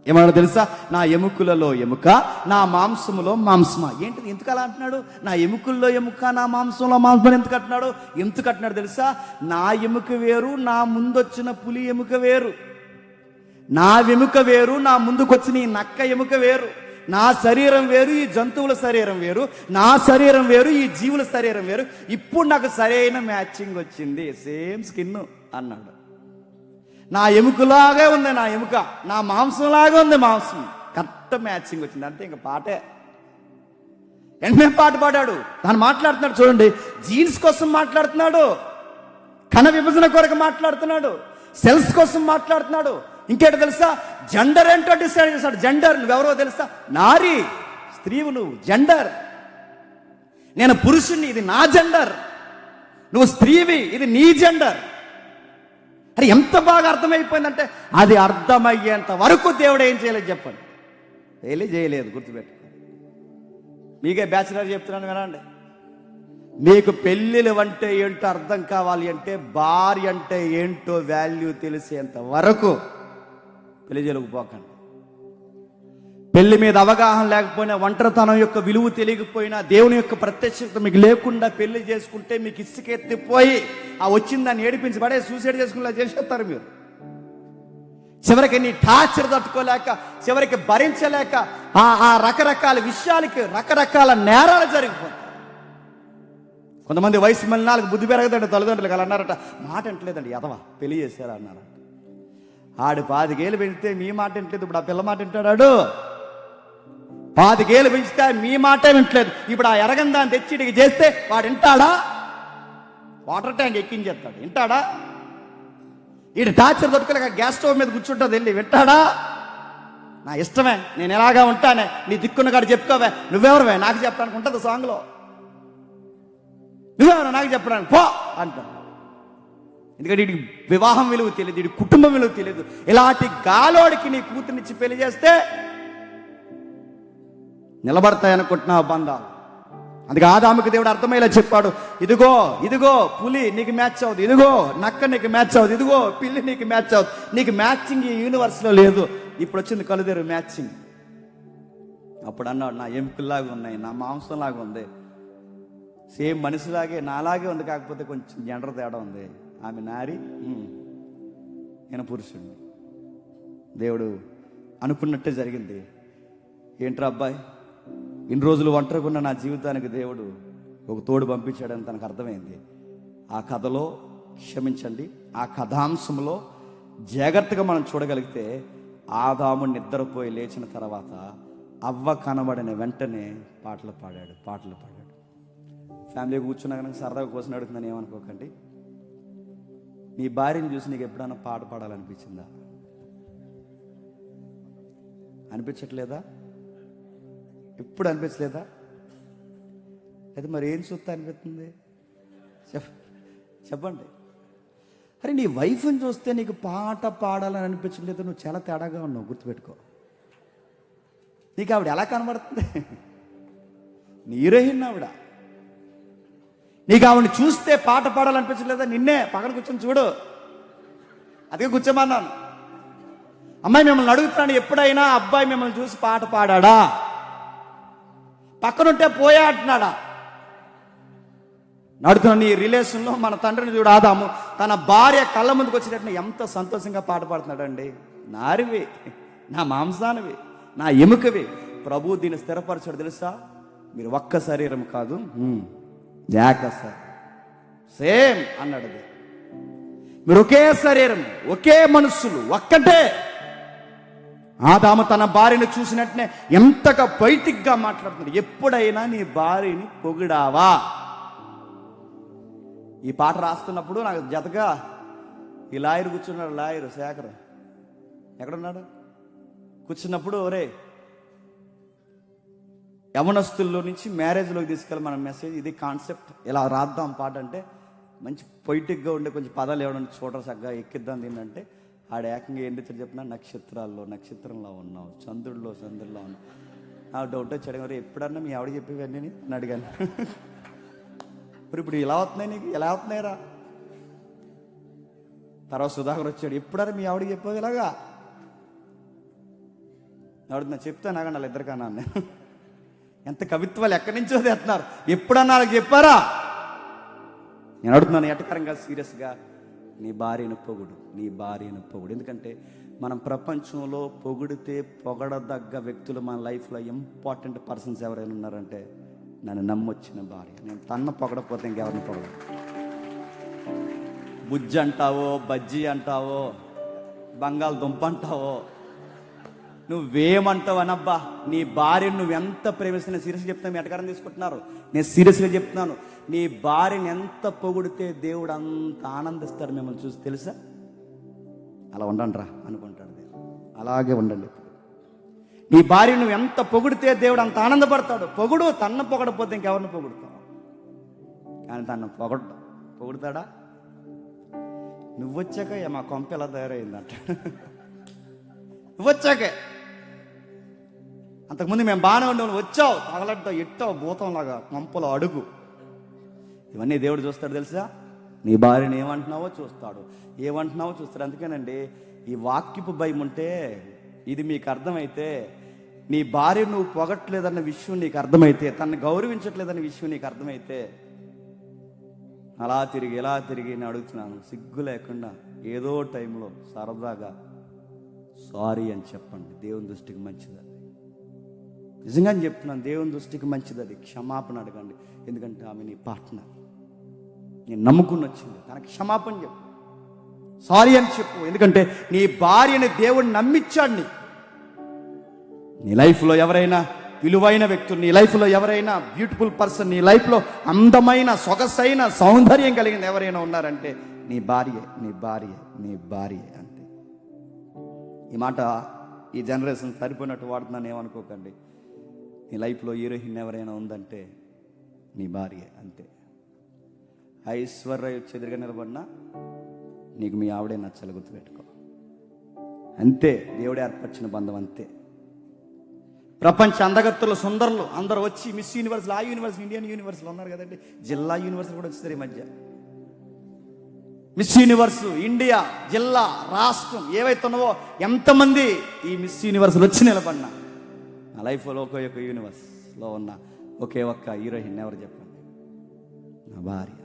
ఏమన్నా తెలుసా? నా ఎముకలలో ఎముక, నా మాంసములో మాంసమా. ఏంటిది? ఎందుకు అలా అంటున్నాడు? నా ఎముకల్లో ఎముక, నా మాంసంలో మాంసం ఎందుకు అంటున్నాడు తెలుసా? నా ఎముక వేరు, నా ముందొచ్చిన పులి ఎముక వేరు. నా ఎముక వేరు, నా ముందుకొచ్చిన ఈ నక్క ఎముక వేరు. నా శరీరం వేరు, ఈ జంతువుల శరీరం వేరు. నా శరీరం వేరు, ఈ జీవుల శరీరం వేరు. ఇప్పుడు నాకు సరైన మ్యాచింగ్ వచ్చింది. సేమ్ స్కిన్ అన్నాడు. నా ఎముకలాగే ఉంది నా ఎముక, నా మాంసంలాగే ఉంది మాంసం. కరెక్ట్ మ్యాచింగ్ వచ్చింది. అంతే, ఇంకా పాటే. వెంటనే పాట పాడాడు. తను మాట్లాడుతున్నాడు చూడండి. జీన్స్ కోసం మాట్లాడుతున్నాడు, కణ విభజన కొరకు మాట్లాడుతున్నాడు, సెల్స్ కోసం మాట్లాడుతున్నాడు. ఇంకేంటో తెలుసా? జెండర్ ఏంటో డిసైడ్ చేశాడు. జెండర్ నువ్వెవరో తెలుసా? నారీ, స్త్రీవు నువ్వు. జెండర్, నేను పురుషుణ్ణి, ఇది నా జెండర్. నువ్వు స్త్రీవి, ఇది నీ జెండర్. అది ఎంత బాగా అర్థమైపోయిందంటే, అది అర్థమయ్యేంత వరకు దేవుడు ఏం చేయలేదు చెప్పండి. చేయలేదు. గుర్తుపెట్టుకో. మీకే బ్యాచిలర్ చెప్తున్నాను వినండి. మీకు పెళ్ళిళ్ళు అంటే ఏంటో అర్థం కావాలి అంటే, భార్య అంటే ఏంటో వాల్యూ తెలిసేంత వరకు పెళ్లి చేయలేకపోకండి. పెళ్లి మీద అవగాహన లేకపోయినా, ఒంటరితనం యొక్క విలువ తెలియకపోయినా, దేవుని యొక్క ప్రత్యక్షత మీకు లేకుండా పెళ్లి చేసుకుంటే మీకు ఇసుకెత్తిపోయి ఆ వచ్చిందాన్ని ఏడిపించి పడే సూసైడ్ చేసుకునేలా చేసేస్తారు మీరు. చివరికి నీ టార్చర్ తట్టుకోలేక, చివరికి భరించలేక ఆ రకరకాల విషయాలకి రకరకాల నేరాలు జరిగిపోతాయి. కొంతమంది వయసు మళ్ళీ బుద్ధి పెరగదండి, తల్లిదండ్రులకు అలా అన్నారట. మాట వింటలేదండి, ఎదవా పెళ్లి చేశారు అన్నారట. ఆడు 5 ఏళ్ళు పెంచితే మీ మాట వింటలేదు, ఇప్పుడు ఆ పిల్ల మాట వింటాడు. 5 ఏళ్ళు పెంచితే మీ మాటే వింటలేదు, ఇప్పుడు ఆ ఎరగని దాన్ని తెచ్చి ఇడికి చేస్తే వాడు వింటాడా? Water tank ఎక్కించేస్తాడు, వింటాడా? ఈడు టార్చర్ దొరకలేక గ్యాస్ స్టవ్ మీద కూర్చుంటుంది, వెళ్ళి వింటాడా? నా ఇష్టమే, నేను ఎలాగా ఉంటానే, నీ దిక్కున్న కాడు చెప్పుకోవే, నువ్వెవరువే నాకు చెప్పడానికి ఉంటుంది సాంగ్లో. నువ్వెవరు నాకు చెప్పడానికి పో అంటాడు. ఎందుకంటే వీడికి వివాహం విలువ తెలియదు, వీడి కుటుంబం విలువ తెలియదు. ఇలాంటి గాలోడికి నీ కూతురునిచ్చి పెళ్లి చేస్తే నిలబడతాయనుకుంటున్నావు బంధాలు. అందుకే ఆదాముకి దేవుడు అర్థమయ్యేలా చెప్పాడు, ఇదిగో ఇదిగో పులి నీకు మ్యాచ్ అవుతుంది, ఇదిగో నక్క నీకు మ్యాచ్ అవుతుంది, ఇదిగో పిల్లి నీకు మ్యాచ్ అవుతుంది. నీకు మ్యాచింగ్ ఈ యూనివర్స్లో లేదు, ఇప్పుడు వచ్చింది కలుదేరు మ్యాచింగ్. అప్పుడు అన్నాడు, నా ఎముకల్లాగా ఉన్నాయి, నా మాంసంలాగా ఉంది, సేమ్ మనిషిలాగే నాలాగే ఉంది, కాకపోతే కొంచెం జెండర్ తేడా ఉంది. ఆమె నారి, నేను పురుషుడిని. దేవుడు అనుకున్నట్టే జరిగింది. ఏంట్రా అబ్బాయి, ఇన్ని రోజులు ఒంటరిగా ఉన్న నా జీవితానికి దేవుడు ఒక తోడు పంపించాడని తనకు అర్థమైంది. ఆ కథలో క్షమించండి, ఆ కథాంశంలో జాగ్రత్తగా మనం చూడగలిగితే, ఆదాము నిద్రపోయి లేచిన తర్వాత అవ్వ కనబడిన వెంటనే పాటలు పాడాడు. ఫ్యామిలీ కూర్చున్నా కనుక సరదాగా కోసం అడుగుతుందని ఏమనుకోకండి. నీ భార్యను చూసి నీకు ఎప్పుడైనా పాట పాడాలనిపించిందా? అనిపించట్లేదా? ఎప్పుడు అనిపించలేదా? అయితే మరి ఏం చూస్తే అనిపిస్తుంది? చెప్పండి. అరే నీ వైఫ్ని చూస్తే నీకు పాట పాడాలని అనిపించలేదు, నువ్వు చాలా తేడాగా ఉన్నావు, గుర్తుపెట్టుకో. నీకు ఆవిడ ఎలా కనబడుతుంది? నీ హీరోయిన్ ఆవిడ. నీకు ఆవిడని చూస్తే పాట పాడాలనిపించలేదా? నిన్నే పక్కన కూర్చొని చూడు. అదే కూర్చోమన్నాను. అమ్మాయి మిమ్మల్ని అడుగుతున్నాను, ఎప్పుడైనా అబ్బాయి మిమ్మల్ని చూసి పాట పాడా? పక్కనుంటే పోయా అంటున్నాడా? నడుతున్న నీ రిలేషన్లో మన తండ్రిని చూడు, ఆదాము తన భార్య కళ్ళ ముందుకు వచ్చినట్టు ఎంత సంతోషంగా పాట పాడుతున్నాడండి. నారివి, నా మాంసానివి, నా ఎముకవి. ప్రభు దీన్ని స్థిరపరచాడు తెలుసా? మీరు ఒక్క శరీరం కాదు, సేమ్ అన్నాడు. మీరు ఒకే శరీరం, ఒకే మనుషులు, ఒక్కటే. ఆదాము తన భార్యను చూసినట్టునే ఎంతగా పొయిటిక్గా మాట్లాడుతున్నాడు. ఎప్పుడైనా నీ భార్యని పొగిడావా? ఈ పాట రాస్తున్నప్పుడు నాకు జతగా ఈ లాయర్ కూర్చున్నాడు, లాయర్ శేఖర్ ఎక్కడున్నాడు? కూర్చున్నప్పుడు, ఒరే యవనస్తుల్లో నుంచి మ్యారేజ్లోకి తీసుకెళ్ళి మన మెసేజ్ ఇది కాన్సెప్ట్, ఇలా రాద్దాం పాట అంటే మంచి పొయిటిక్గా ఉండే కొంచెం పదాలు ఎవడన్నా చూడరు, చక్కగా ఎక్కిద్దాం దీన్నంటే ఆడ ఏకంగా ఏం రీతి చెప్పినా నక్షత్రంలో ఉన్నావు, చంద్రుల్లో ఉన్నావు. నాకు డౌట్ వచ్చాడు, మరి ఎప్పుడన్నా మీ ఆవిడ చెప్పేవన్నీ అని అడిగాను. ఇప్పుడు ఇలా అవుతున్నాయి, నీకు ఎలా అవుతున్నాయిరా? తర్వాత సుధాకర్ వచ్చాడు, ఎప్పుడన్నా మీ ఆవిడకి చెప్పేది ఇలాగా? అడుగుతున్నా, చెప్తాను ఆగండి వాళ్ళ ఇద్దరికన్నా. ఎంత కవిత్వాలు ఎక్కడి నుంచో తెస్తున్నారు, ఎప్పుడన్నా వాళ్ళకి చెప్పారా? నేను అడుగుతున్నాను ఎటకరంగా సీరియస్గా, నీ భార్యను పొగుడు. ఎందుకంటే మనం ప్రపంచంలో పొగిడితే పొగడదగ్గ వ్యక్తులు మన లైఫ్లో ఇంపార్టెంట్ పర్సన్స్ ఎవరైనా ఉన్నారంటే నన్ను నమ్మొచ్చిన భార్య. నేను తన్న పొగడపోతే ఇంకెవరిని పొగడ. బుజ్జి అంటావో, బజ్జీ అంటావో, బంగాళదుంప అంటావో, నువ్వేమంటావు అనబ్బా, నీ భార్యను నువ్వు ఎంత ప్రేమిస్తున్నా, సీరియస్గా చెప్తాను, మీ ఎటకారం తీసుకుంటున్నారు, నేను సీరియస్గా చెప్తున్నాను. నీ భార్యని ఎంత పొగిడితే దేవుడు అంత ఆనందిస్తాడు మిమ్మల్ని చూసి, తెలుసా? అలా ఉండండి రా అనుకుంటాడు దేవుడు. అలాగే ఉండండి. నీ భార్య నువ్వు ఎంత పొగిడితే దేవుడు అంత ఆనందపడతాడు. పొగుడు, తన్న పొగడపోతే ఇంకెవరిని పొగుడుతావు? కానీ తను పొగుడుతాడా? నువ్వొచ్చాక మా కొంప ఎలా తయారైందంట. నువ్వొచ్చాకే, అంతకుముందు మేము బాగానే ఉండవు, వచ్చావు తగలడ్డావు, ఎట్టావు భూతంలాగా కొంపలో అడుగు. ఇవన్నీ దేవుడు చూస్తాడు తెలుసా? నీ భార్యని ఏమంటున్నావో చూస్తాడు. అందుకేనండి ఈ వాక్యపు భయం ఉంటే, ఇది మీకు అర్థమైతే, నీ భార్య నువ్వు పొగట్లేదన్న విషయం నీకు అర్థమైతే, తనని గౌరవించట్లేదన్న విషయం నీకు అర్థమైతే, అలా తిరిగి నేను అడుగుతున్నాను, సిగ్గు లేకుండా ఏదో టైంలో సరదాగా సారీ అని చెప్పండి. దేవుని దృష్టికి మంచిది అది. నిజంగా చెప్తున్నాను, దేవుని దృష్టికి మంచిది అది. క్షమాపణ అడగండి, ఎందుకంటే ఆమె నీ పార్ట్నర్. నేను నమ్ముకుని వచ్చింది, తనకి క్షమాపణ చెప్పు, సారీ అని చెప్పు. ఎందుకంటే నీ భార్యని దేవుడు నమ్మించాడు నీకు. నీ లైఫ్లో ఎవరైనా విలువైన వ్యక్తులు, నీ లైఫ్లో ఎవరైనా బ్యూటిఫుల్ పర్సన్, నీ లైఫ్లో అందమైన సొగసైన సౌందర్యం కలిగిన ఎవరైనా ఉన్నారంటే నీ భార్య, నీ భార్య, నీ భార్య అంతే. ఈ మాట ఈ జనరేషన్ సరిపోయినట్టు వాడుతున్నాను ఏమనుకోకండి. నీ లైఫ్లో హీరోయిన్ ఎవరైనా ఉందంటే నీ భార్య అంతే. ఐశ్వర్య వచ్చి ఎదురుగా నిలబడినా నీకు మీ ఆవిడే నచ్చాలి, గుర్తుపెట్టుకో. అంతే, దేవుడే ఏర్పరిచిన బంధం అంతే. ప్రపంచ అందగత్తులు సుందరులు అందరూ వచ్చి మిస్ యూనివర్స్లో, ఆ యూనివర్సిటీ, ఇండియన్ యూనివర్సిటీలో ఉన్నారు కదండి, జిల్లా యూనివర్సిటీ కూడా వచ్చేసారు ఈ మధ్య. మిస్ యూనివర్స్ ఇండియా, జిల్లా, రాష్ట్రం ఏవైతే ఉన్నావో ఎంతమంది ఈ మిస్ యూనివర్స్లో వచ్చి నిలబడినా నా లైఫ్లో ఒకే ఒక యూనివర్స్లో ఉన్న ఒకే ఒక్క హీరోయిన్ ఎవరు చెప్పండి? నా భార్య.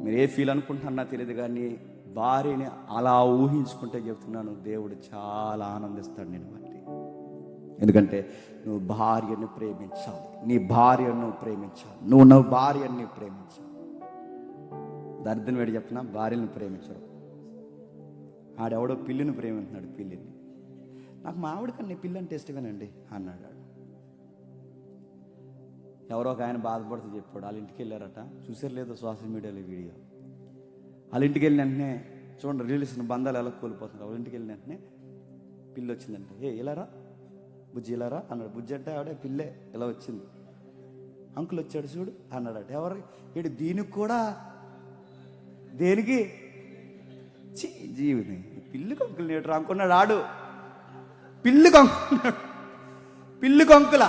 మీరు ఏ ఫీల్ అనుకుంటున్నా తెలియదు, కానీ భార్యని అలా ఊహించుకుంటే చెప్తున్నాను, దేవుడు చాలా ఆనందిస్తాడు నేను బట్టి. ఎందుకంటే నువ్వు భార్యను ప్రేమించాలి, నీ భార్యను ప్రేమించాలి, నువ్వు భార్యని ప్రేమించాలి. దరిద్రం వేడి చెప్తున్నా, భార్యను ప్రేమించరు. ఆడెవడో పిల్లిని ప్రేమిస్తున్నాడు, పిల్లిని. నాకు మా ఆవిడ కన్నా పిల్లి అంటే ఇష్టమేనండి అన్నాడు. ఎవరో ఒక ఆయన బాధపడుతూ చెప్పాడు, వాళ్ళ ఇంటికి వెళ్ళారట, చూసారు లేదో సోషల్ మీడియాలో వీడియో. వాళ్ళ ఇంటికి వెళ్ళిన వెంటనే చూడండి, రిలేషన్ బంధాలు ఎలా కోల్పోతున్నారు. వాళ్ళ ఇంటికి వెళ్ళిన వెంటనే పిల్లి వచ్చిందంటే, ఏ ఇలారా బుజ్జి ఇలారా అన్నాడు. బుజ్జి అంటే ఆవిడే పిల్లే ఇలా వచ్చింది. అంకుల్ వచ్చాడు చూడు అన్నాడట. ఎవరు వీడు? దీనికి కూడా దేనికి జీవిని పిల్లికి అంకులు నేడు అనుకున్నాడు ఆడు. పిల్లికి అంకున్నాడు, పిల్లికి అంకుల,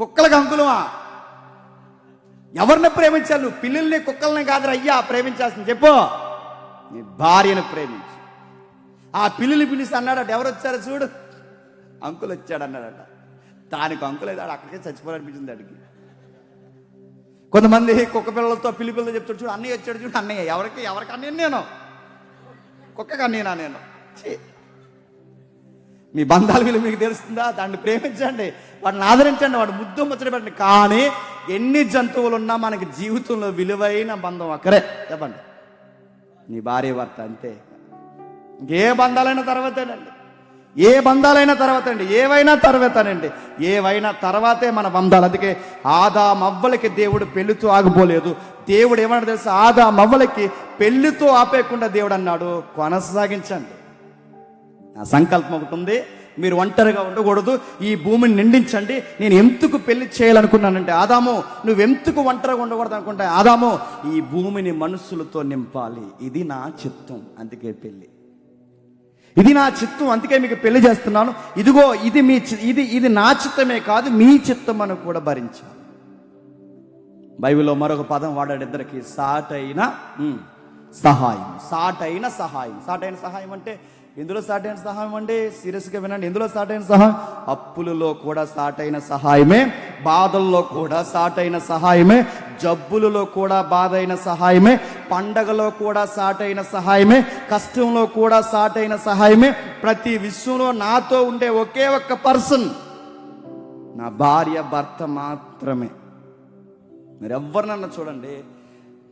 కుక్కలకి అంకులమా? ఎవరిని ప్రేమించాలి నువ్వు? పిల్లుల్ని కుక్కల్ని కాదు అయ్యా ప్రేమించాల్సింది, చెప్పు. నీ భార్యను ప్రేమించు. ఆ పిల్లుని పిలిచి అన్నాడట, ఎవరు వచ్చారో చూడు, అంకుల్ వచ్చాడు అన్నాడట. దానికి అంకుల్ అయితే అక్కడికే చచ్చిపోవాలనిపించింది అడిగి. కొంతమంది కుక్క పిల్లలతో పిల్లి పిల్లలతో చెప్తాడు, చూడు అన్నయ్య వచ్చాడు చూడు. అన్నయ్య ఎవరికి అన్నయ్య? నేను కుక్కకి అన్నయ్యనా? నేను మీ బంధాల విలువ మీకు తెలుస్తుందా? దాన్ని ప్రేమించండి, వాడిని ఆదరించండి, వాడు ముద్దు ముచ్చట పెట్టండి. కానీ ఎన్ని జంతువులు ఉన్నా మనకి జీవితంలో విలువైన బంధం అక్కడే, చెప్పండి, నీ భార్య భర్త అంతే. ఏ బంధాలైన తర్వాతేనండి, ఏ బంధాలైనా తర్వాత అండి, ఏవైనా తర్వాతనండి, ఏవైనా తర్వాతే మన బంధాలు. అందుకే ఆదామవ్వలకి దేవుడు పెళ్లితో ఆగిపోలేదు. దేవుడు ఏమన్నా తెలుసా? ఆదామవ్వలకి పెళ్లితో ఆపేయకుండా దేవుడు అన్నాడు, కొనసాగించండి. నా సంకల్పం ఒకటి ఉంది, మీరు ఒంటరిగా ఉండకూడదు, ఈ భూమిని నిండించండి. నేను ఎందుకు పెళ్లి చేయాలనుకున్నానంటే, ఆదాము నువ్వెందుకు ఒంటరిగా ఉండకూడదు అనుకుంటా, ఆదాము ఈ భూమిని మనుషులతో నింపాలి, ఇది నా చిత్తం, అందుకే పెళ్లి. ఇది నా చిత్తం, అందుకే మీకు పెళ్లి చేస్తున్నాను. ఇదిగో ఇది మీ ఇది నా చిత్తమే కాదు, మీ చిత్తం అని కూడా భరించాలి. బైబిల్లో మరొక పదం వాడాడు ఇద్దరికి, సాటైన సహాయం. సాటైన సహాయం. సాటైన సహాయం అంటే ఎందులో సాటైన సహాయం అండి? సీరియస్గా వినండి, ఎందులో సాటైన సహాయం? అప్పులలో కూడా సాటైన సహాయమే, బాధల్లో కూడా సాటైన సహాయమే, జబ్బులలో కూడా బాధైన సహాయమే, పండగలో కూడా సాటైన సహాయమే, కష్టంలో కూడా సాటైన సహాయమే. ప్రతి విషయంలో నాతో ఉండే ఒకే ఒక్క పర్సన్ నా భార్య భర్త మాత్రమే. మీరు ఎవరినన్నా చూడండి,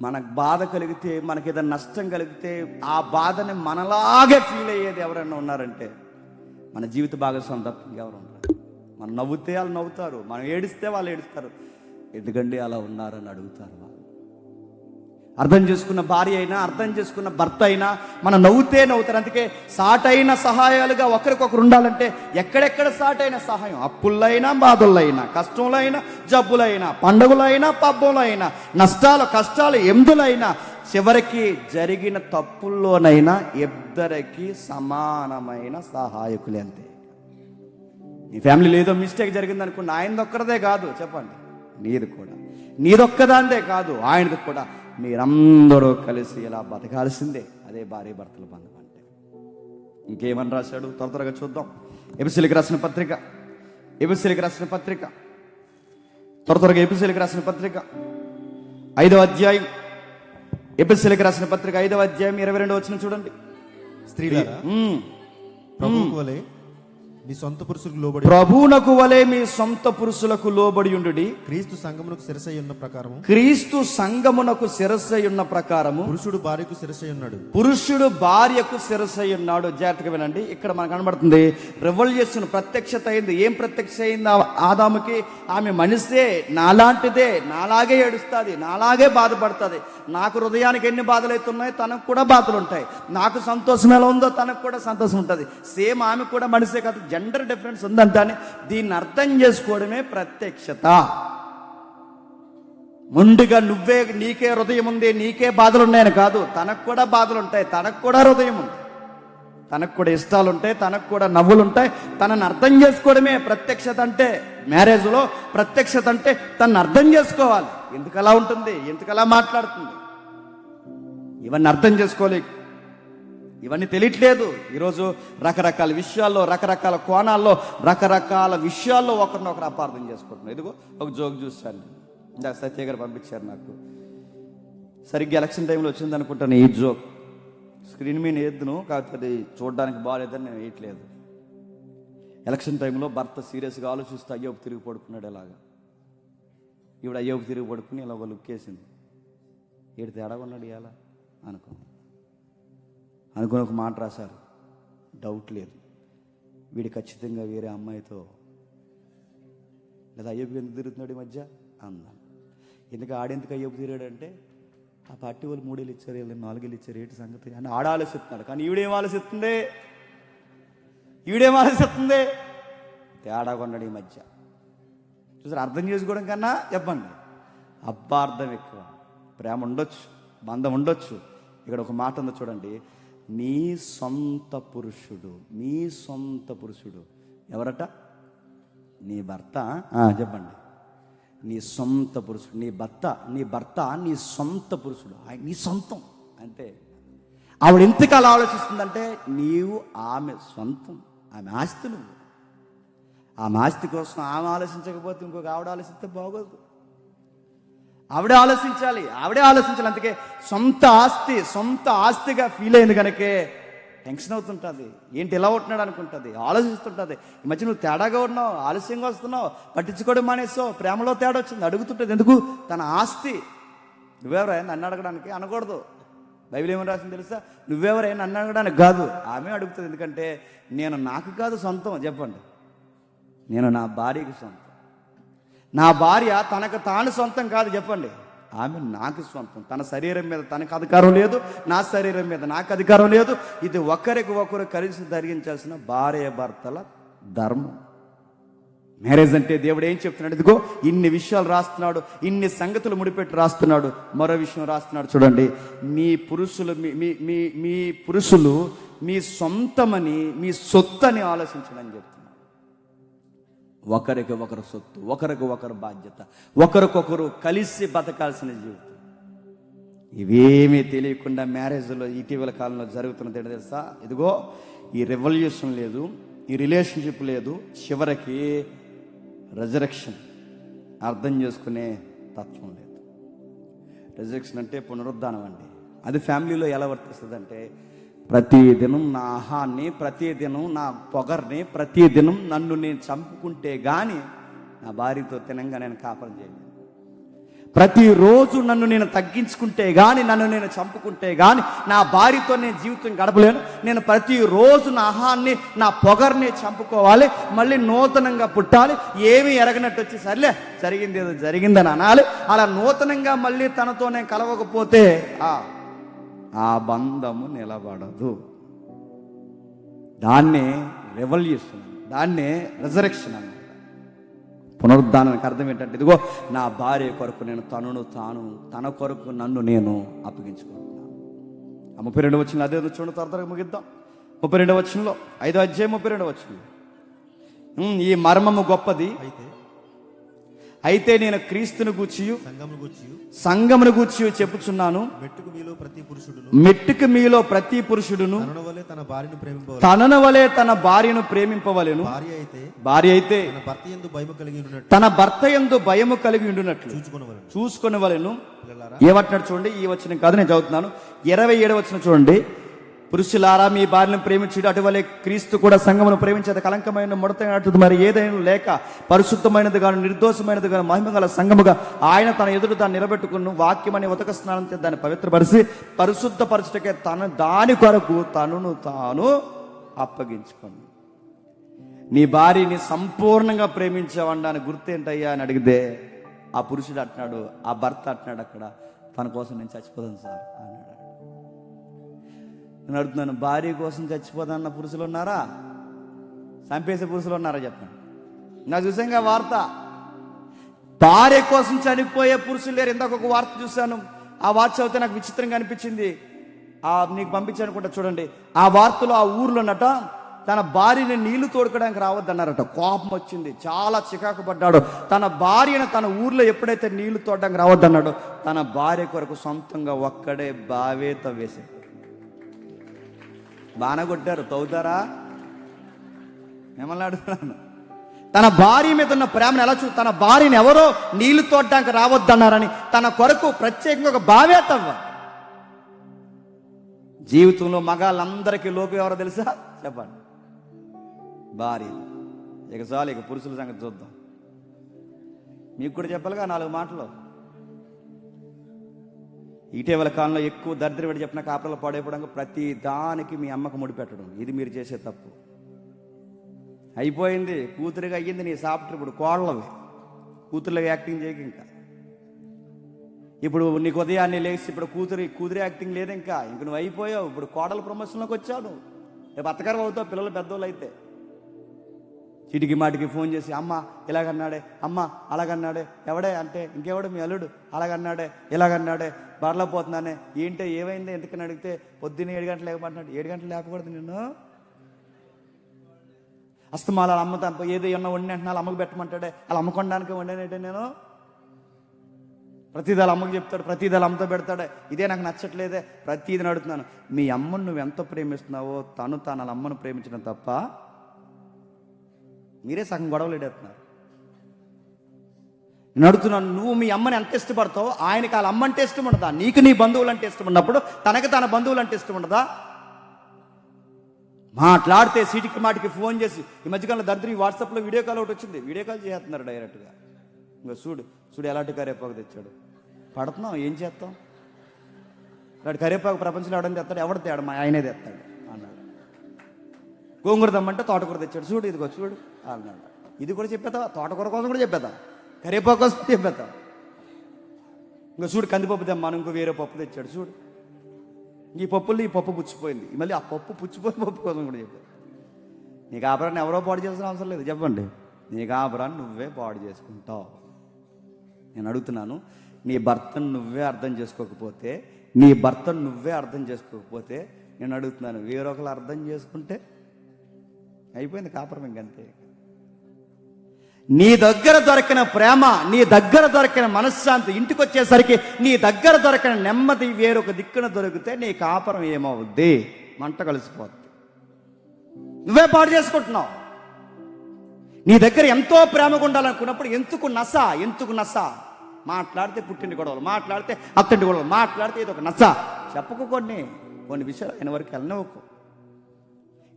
మనకు బాధ కలిగితే, మనకి ఏదైనా నష్టం కలిగితే ఆ బాధని మనలాగే ఫీల్ అయ్యేది ఎవరైనా ఉన్నారంటే మన జీవిత భాగస్వామి తప్ప ఎవరు ఉంటారు? మనం నవ్వుతే వాళ్ళు నవ్వుతారు, మనం ఏడిస్తే వాళ్ళు ఏడుస్తారు. ఎందుకండి అలా ఉన్నారని అడుగుతారు వాళ్ళు. అర్థం చేసుకున్న భార్య అయినా, అర్థం చేసుకున్న భర్త అయినా మనం నవ్వుతే నవ్వుతారు. అందుకే సాటైన సహాయాలుగా ఒకరికొకరు ఉండాలంటే ఎక్కడెక్కడ సాటైన సహాయం? అప్పులైనా, బాధలైనా, కష్టంలైనా, జబ్బులైనా, పండుగలైనా, పబ్బులైనా, నష్టాలు, కష్టాలు, ఎందులైనా, చివరికి జరిగిన తప్పుల్లోనైనా ఇద్దరికి సమానమైన సహాయకులే. అంతే. నీ ఫ్యామిలీలో ఏదో మిస్టేక్ జరిగింది అనుకోండి, ఆయనదొక్కడదే కాదు, చెప్పండి, నీది కూడా, నీదొక్కదాందే కాదు, ఆయనది కూడా. మీరందరూ కలిసి ఇలా బతకాల్సిందే. అదే భార్య భర్తల బంధం అంటే. ఇంకేమని రాశాడు త్వరగా చూద్దాం. ఎఫెసీయులకు రాసిన పత్రిక, ఎఫెసీయులకు రాసిన పత్రిక, త్వరగా ఎఫెసీయులకు రాసిన పత్రిక 5వ అధ్యాయం, ఎఫెసీయులకు రాసిన పత్రిక 5వ అధ్యాయం 22వ వచనం చూడండి. స్త్రీలారా ప్రభువుకు వలె మీ సొంత పురుషులకు లోబడి ప్రభువునకు వలె మీ సొంత పురుషులకు లోబడి ఉండుడి. క్రీస్తు సంఘమునకు శిరసై ఉన్న ప్రకారము క్రీస్తు సంఘమునకు శిరస్సై ఉన్న ప్రకారము పురుషుడు భార్యకు శిరసై ఉన్నాడు. పురుషుడు భార్యకు శిరస్సై ఉన్నాడు. జాగ్రత్తగా వినండి, ఇక్కడ మనకు కనబడుతుంది రెవల్యూషన్ ప్రత్యక్షత అయింది. ఏం ప్రత్యక్ష అయింది ఆదాముకి? ఆమె మనిషే, నాలాంటిదే, నాలాగే ఏడుస్తుంది, నాలాగే బాధపడుతుంది. నాకు హృదయానికి ఎన్ని బాధలు అవుతున్నాయో తనకు కూడా బాధలు ఉంటాయి. నాకు సంతోషం ఎలా ఉందో తనకు కూడా సంతోషం ఉంటుంది. సేమ్ ఆమె కూడా మనిషే కాదు, జెండర్ డిఫరెన్స్ ఉందంటే దీన్ని అర్థం చేసుకోవడమే ప్రత్యక్షత. ముందుగా నీకే హృదయం ఉంది, నీకే బాధలు ఉన్నాయని కాదు, తనకు కూడా బాధలు ఉంటాయి, తనకు కూడా హృదయం ఉంది, తనకు కూడా ఇష్టాలు ఉంటాయి, తనకు కూడా నవ్వులు ఉంటాయి. తనని అర్థం చేసుకోవడమే ప్రత్యక్షత అంటే. మ్యారేజ్లో ప్రత్యక్షత అంటే తనని అర్థం చేసుకోవాలి. ఎందుకు అలా ఉంటుంది, ఎందుకు అలా మాట్లాడుతుంది, ఇవన్నీ అర్థం చేసుకోవాలి. ఇవన్నీ తెలియట్లేదు. ఈరోజు రకరకాల విషయాల్లో, రకరకాల కోణాల్లో, రకరకాల విషయాల్లో ఒకరినొకరు అపార్థం చేసుకుంటున్నాం. ఇదిగో ఒక జోక్ చూశాను, ఇందాక సత్య గారు పంపించారు నాకు. సరిగ్గా ఎలక్షన్ టైంలో వచ్చింది అనుకుంటాను ఈ జోక్. స్క్రీన్ మీద వేద్దును, కాకపోతే అది చూడడానికి బాగాలేదని నేను వేయట్లేదు. ఎలక్షన్ టైంలో భర్త సీరియస్గా ఆలోచిస్తూ అయ్యోపు తిరిగి పడుకున్నాడు. ఎలాగా ఈవిడ అయ్యోపు తిరిగి పడుకుని ఇలా ఒక లుక్ వేసింది. ఏడు తేడా ఉన్నాడు ఇలా అనుకుని ఒక మాట రాశారు. డౌట్ లేదు, వీడు ఖచ్చితంగా వేరే అమ్మాయితో, లేదా అయ్యపు ఎందుకు తిరుగుతున్నాడు ఈ మధ్య అన్నాను. ఎందుకు ఆడెందుకు అయ్యపు తిరిగాడంటే ఆ పార్టీ వాళ్ళు 3 ఏళ్ళు ఇచ్చారు, వీళ్ళు 4 ఏళ్ళు ఇచ్చారు, ఏంటి సంగతి అని ఆడ ఆలోచిస్తున్నాడు. కానీ ఈవిడేం ఆలోచిస్తుంది, తేడా కొన్నాడు ఈ మధ్య. చూసారు, అర్థం చేసుకోవడం కన్నా చెప్పండి అపార్థం ఎక్కువ. ప్రేమ ఉండొచ్చు, బంధం ఉండొచ్చు. ఇక్కడ ఒక మాట ఉందో చూడండి, నీ సొంత పురుషుడు ఎవరట? నీ భర్త. చెప్పండి, నీ సొంత పురుషుడు, నీ భర్త నీ సొంత పురుషుడు, నీ సొంతం. అంటే ఆవిడ ఎందుకు అలా ఆలోచిస్తుందంటే నీవు ఆమె సొంతం, ఆమె ఆస్తి. నువ్వు ఆమె ఆస్తి కోసం ఆమె ఆలోచించకపోతే ఇంకొక ఆవిడ ఆలోచిస్తే బాగోదు. ఆవిడే ఆలోచించాలి. అందుకే సొంత ఆస్తిగా ఫీల్ అయింది కనుకే టెన్షన్ అవుతుంటుంది. ఏంటి ఇలా ఉంటున్నాడు అనుకుంటుంది, ఆలోచిస్తుంటుంది. ఈ మధ్య నువ్వు తేడాగా ఉన్నావు, ఆలస్యంగా వస్తున్నావు, పట్టించుకోవడం మానేసావు, ప్రేమలో తేడా వచ్చింది, అడుగుతుంటుంది. ఎందుకు? తన ఆస్తి. నువ్వెవరైనా నన్ను అడగడానికి అనకూడదు. బైబిల్ ఏమని రాసింది తెలుసా? నువ్వెవరైనా నన్ను అడగడానికి కాదు, ఆమె అడుగుతుంది. ఎందుకంటే నేను నాకు కాదు సొంతం. చెప్పండి, నేను నా భార్యకి సొంతం. నా భార్య తనకు తాను సొంతం కాదు. చెప్పండి, ఆమె నాకు సొంతం. తన శరీరం మీద తనకు అధికారం లేదు, నా శరీరం మీద నాకు అధికారం లేదు. ఇది ఒకరికి ఒకరు కలిసి ధరించాల్సిన భార్య భర్తల ధర్మం. మ్యారేజ్ అంటే దేవుడు ఏం చెప్తున్నాడు? ఇదిగో ఇన్ని విషయాలు రాస్తున్నాడు, ఇన్ని సంగతులు ముడిపెట్టి రాస్తున్నాడు. మరో విషయం రాస్తున్నాడు చూడండి, మీ పురుషులు మీ సొంతమని, మీ సొత్తని ఆలోచించడని చెప్తున్నాడు. ఒకరికి ఒకరు సొత్తు, ఒకరికి ఒకరు బాధ్యత, ఒకరికొకరు కలిసి బతకాల్సిన జీవితం. ఇవేమీ తెలియకుండా మ్యారేజ్లో ఇటీవల కాలంలో జరుగుతున్నది ఏంటో తెలుసా? ఇదిగో ఈ రెవల్యూషన్ లేదు, ఈ రిలేషన్షిప్ లేదు, చివరికి రెజరెక్షన్ అర్థం చేసుకునే తత్వం లేదు. రెజరెక్షన్ అంటే పునరుద్ధానం అండి. అది ఫ్యామిలీలో ఎలా వర్తిస్తుంది అంటే, ప్రతిదినం నా ఆహాన్ని, ప్రతిదినం నా పొగర్ని, ప్రతిదినం నన్ను నేను చంపుకుంటే కానీ నా భార్యతో తినంగా నేను కాపురం చేయలేను. ప్రతిరోజు నన్ను నేను తగ్గించుకుంటే కానీ, నన్ను నేను చంపుకుంటే కానీ నా భార్యతో నేను జీవితం గడపలేను. నేను ప్రతిరోజు నా ఆహాన్ని, నా పొగర్ని చంపుకోవాలి, మళ్ళీ నూతనంగా పుట్టాలి. ఏమీ ఎరగనట్టు వచ్చి సర్లే జరిగింది ఏదో జరిగిందని అనాలి. అలా నూతనంగా మళ్ళీ తనతో నేను కలవకపోతే ఆ బంధము నిలబడదు. దాన్నే రెవల్యూషన్, దాన్నే రెజరెక్షన్ అన్నమాట. పునరుద్ధానానికి అర్థం ఏంటంటే, ఇదిగో నా భార్య కొరకు నేను తన కొరకు నన్ను నేను అప్పగించుకుంటున్నాను. ఆ 32వ వచనంలో అదే చూడండి, త్వరగా ముగిద్దాం. 32వ వచనంలో 5వ అధ్యాయం 32వ వచనం, ఈ మర్మము గొప్పది, అయితే నేను క్రీస్తును గూర్చియు సంఘమును గూర్చియు చెప్పుచున్నాను. మెట్టుకు మీలో ప్రతి పురుషుడును తనను వలె తన భార్యను ప్రేమింపవలెను. భార్య అయితే తన భర్త యందు భయము కలిగి ఉండునట్లు చూసుకొనవలెను. ఏమంటున్నాడు చూడండి, ఈ వచనం కాదు నేను చదువుతున్నాను. 27వ వచనం చూడండి, పురుషులారా మీ భార్యను ప్రేమించుడు అటువలే క్రీస్తు కూడా సంఘమును ప్రేమించేది కలంకమైన ముడతైనట్టు మరి ఏదైనా లేక పరిశుద్ధమైనది గాను నిర్దోషమైనది గాను మహిమ గల సంఘముగా ఆయన తన ఎదురు దాన్ని నిలబెట్టుకుని వాక్యం అనే ఉతక స్నానం చేసి దాన్ని పవిత్రపరిచి పరిశుద్ధపరచుటకే దాని కొరకు తనను తాను అప్పగించుకోండి. నీ భార్యని సంపూర్ణంగా ప్రేమించావని గుర్తేంటయ్యా అని అడిగితే ఆ పురుషుడు అంటున్నాడు, ఆ భర్త అంటున్నాడు, అక్కడ తన కోసం నేను చచ్చిపోతాను సార్ అన్నాడు. నేను అడుగుతున్నాను, భార్య కోసం చచ్చిపోతానన్న పురుషులు ఉన్నారా? చంపేసే పురుషులు ఉన్నారా చెప్పండి. నా చూసాంగా వార్త, భార్య కోసం చనిపోయే పురుషులు లేరు. ఇందాక ఒక వార్త చూశాను, ఆ వార్త చదివితే నాకు విచిత్రంగా అనిపించింది. నీకు పంపించాను కూడా చూడండి. ఆ వార్తలో ఆ ఊర్లోనట తన భార్యని నీళ్లు తోడుకోవడానికి రావద్దన్నారట. కోపం వచ్చింది, చాలా చికాకు పడ్డాడు. తన భార్యను తన ఊర్లో ఎప్పుడైతే నీళ్లు తోడడానికి రావద్దన్నాడో తన భార్య కొరకు సొంతంగా ఒక్కడే బావే తవ్వేశాడు. బాణ కొట్టారు, తవ్వుతారా? మిమ్మల్ని అడుగుతున్నాను, తన భార్య మీద ఉన్న ప్రేమను ఎలా తన భార్యని ఎవరో నీళ్లు తోడడానికి రావద్దన్నారని తన కొరకు ప్రత్యేకంగా ఒక బావే తవ్వ. జీవితంలో మగాళ్ళందరికీ లోకు ఎవరో తెలుసా చెప్పండి? భార్య. ఇక చాలు, ఇక పురుషుల సంగతి చూద్దాం. మీకు కూడా చెప్పాలిగా 4 మాటలు. ఇటీవల కాలంలో ఎక్కువ దరిద్రం పెట్టి చెప్పిన కాపురాలు పాడైపోవడానికి ప్రతి దానికి మీ అమ్మకు ముడిపెట్టడం, ఇది మీరు చేసే తప్పు. అయిపోయింది, కూతురుగా అయ్యింది నీ సాఫ్ట్వేర్, ఇప్పుడు కోడలవి. కూతురుగా యాక్టింగ్ చేయక ఇంకా. ఇప్పుడు నీకు ఉదయాన్నే లేచి ఇప్పుడు కూతురు యాక్టింగ్ లేదు, ఇంకా నువ్వు అయిపోయావు. ఇప్పుడు కోడల ప్రమోషన్లోకి వచ్చావు నువ్వు. రేపు అత్తగారు అవుతావు పిల్లలు పెద్దోళ్ళు అయితే. చీటికి మాటికి ఫోన్ చేసి, అమ్మ ఇలాగన్నాడే, అమ్మ అలాగన్నాడే, ఎవడే అంటే ఇంకెవడు మీ అల్లుడు అలాగన్నాడే ఇలాగన్నాడే, బర్లో పోతున్నానే, ఏంటో ఏమైంది ఎందుకని అడిగితే పొద్దున్న 7 గంటలు లేకపోతున్నాడు. 7 గంటలు లేపకూడదు నిన్ను. అస్తమాల అమ్మ ఏదో ఏమన్నా వండి అంటే వాళ్ళ అమ్మకు పెట్టమంటాడే, అలా అమ్మకొనడానికి వండానంటే నేను ప్రతిదీ అమ్మకు చెప్తాడు, ప్రతిదీ అమ్మతో పెడతాడే. ఇదే నాకు నచ్చట్లేదే, ప్రతిదీ అడుగుతున్నాను. మీ అమ్మను నువ్వు ఎంత ప్రేమిస్తున్నావో తను వాళ్ళ అమ్మను ప్రేమించడం తప్ప మీరే సగం గొడవలు ఎడేస్తున్నారు. నేను అడుగుతున్నాను, నువ్వు మీ అమ్మని ఎంత ఇష్టపడతావు? ఆయనకి వాళ్ళ అమ్మ అంటే ఇష్టం ఉండదా? నీకు నీ బంధువులు అంటే ఇష్టం ఉన్నప్పుడు తనకి తన బంధువులు అంటే ఇష్టం ఉండదా? మాట్లాడితే సీటికి మాటికి ఫోన్ చేసి, ఈ మధ్యకాలంలో దరిద్రం వాట్సాప్లో వీడియో కాల్ ఒకటి వచ్చింది, వీడియో కాల్ చేస్తున్నారు డైరెక్ట్గా. ఇంకా చూడు ఎలాంటి కరేపాకు తెచ్చాడు. పడుతున్నాం, ఏం చేస్తాం? వాడు కరేపాకు ప్రపంచంలో ఎవడని తెస్తాడు? ఎవడు తేడు? మా ఆయనే తెస్తాడు అన్నాడు. గోంగూర దమ్మంటే తోటకూర తెచ్చాడు, చూడు ఇదిగో చూడు అన్నాడు. ఇది కూడా చెప్పేద్దావా? తోటకూర కోసం కూడా చెప్పేద్దాం, కరేపాకు కోసం చెప్పేద్దాం. ఇంకా చూడు కందిపప్పు తెమ్మాను, ఇంకో వేరే పప్పు తెచ్చాడు, చూడు ఈ పప్పుల్లో ఈ పప్పు పుచ్చిపోయింది, మళ్ళీ ఆ పప్పు పుచ్చిపోయిన పప్పు కోసం కూడా చెప్పాడు. నీ కాపురాన్ని ఎవరో పాడు చేసిన అవసరం లేదు, చెప్పండి. నీ కాపురాన్ని నువ్వే పాడు చేసుకుంటావు. నేను అడుగుతున్నాను, నీ భర్తను నువ్వే అర్థం చేసుకోకపోతే నేను అడుగుతున్నాను, వేరొకరు అర్థం చేసుకుంటే అయిపోయింది కాపురం ఇంకంతే. నీ దగ్గర దొరికిన ప్రేమ, నీ దగ్గర దొరికిన మనశ్శాంతి, ఇంటికి వచ్చేసరికి నీ దగ్గర దొరికిన నెమ్మది వేరొక దిక్కున దొరికితే నీ కాపురం ఏమవుద్ది? మంట కలిసిపోద్ది. నువ్వే పాడు చేసుకుంటున్నావు. నీ దగ్గర ఎంతో ప్రేమగా ఉండాలనుకున్నప్పుడు ఎందుకు నస? మాట్లాడితే పుట్టింటి గొడవలు, మాట్లాడితే అత్తింటి గొడవలు, మాట్లాడితే ఇది ఒక నస. చెప్పకు కొన్ని విషయాలు ఆయన వరకు వెళ్ళనివ్వకు.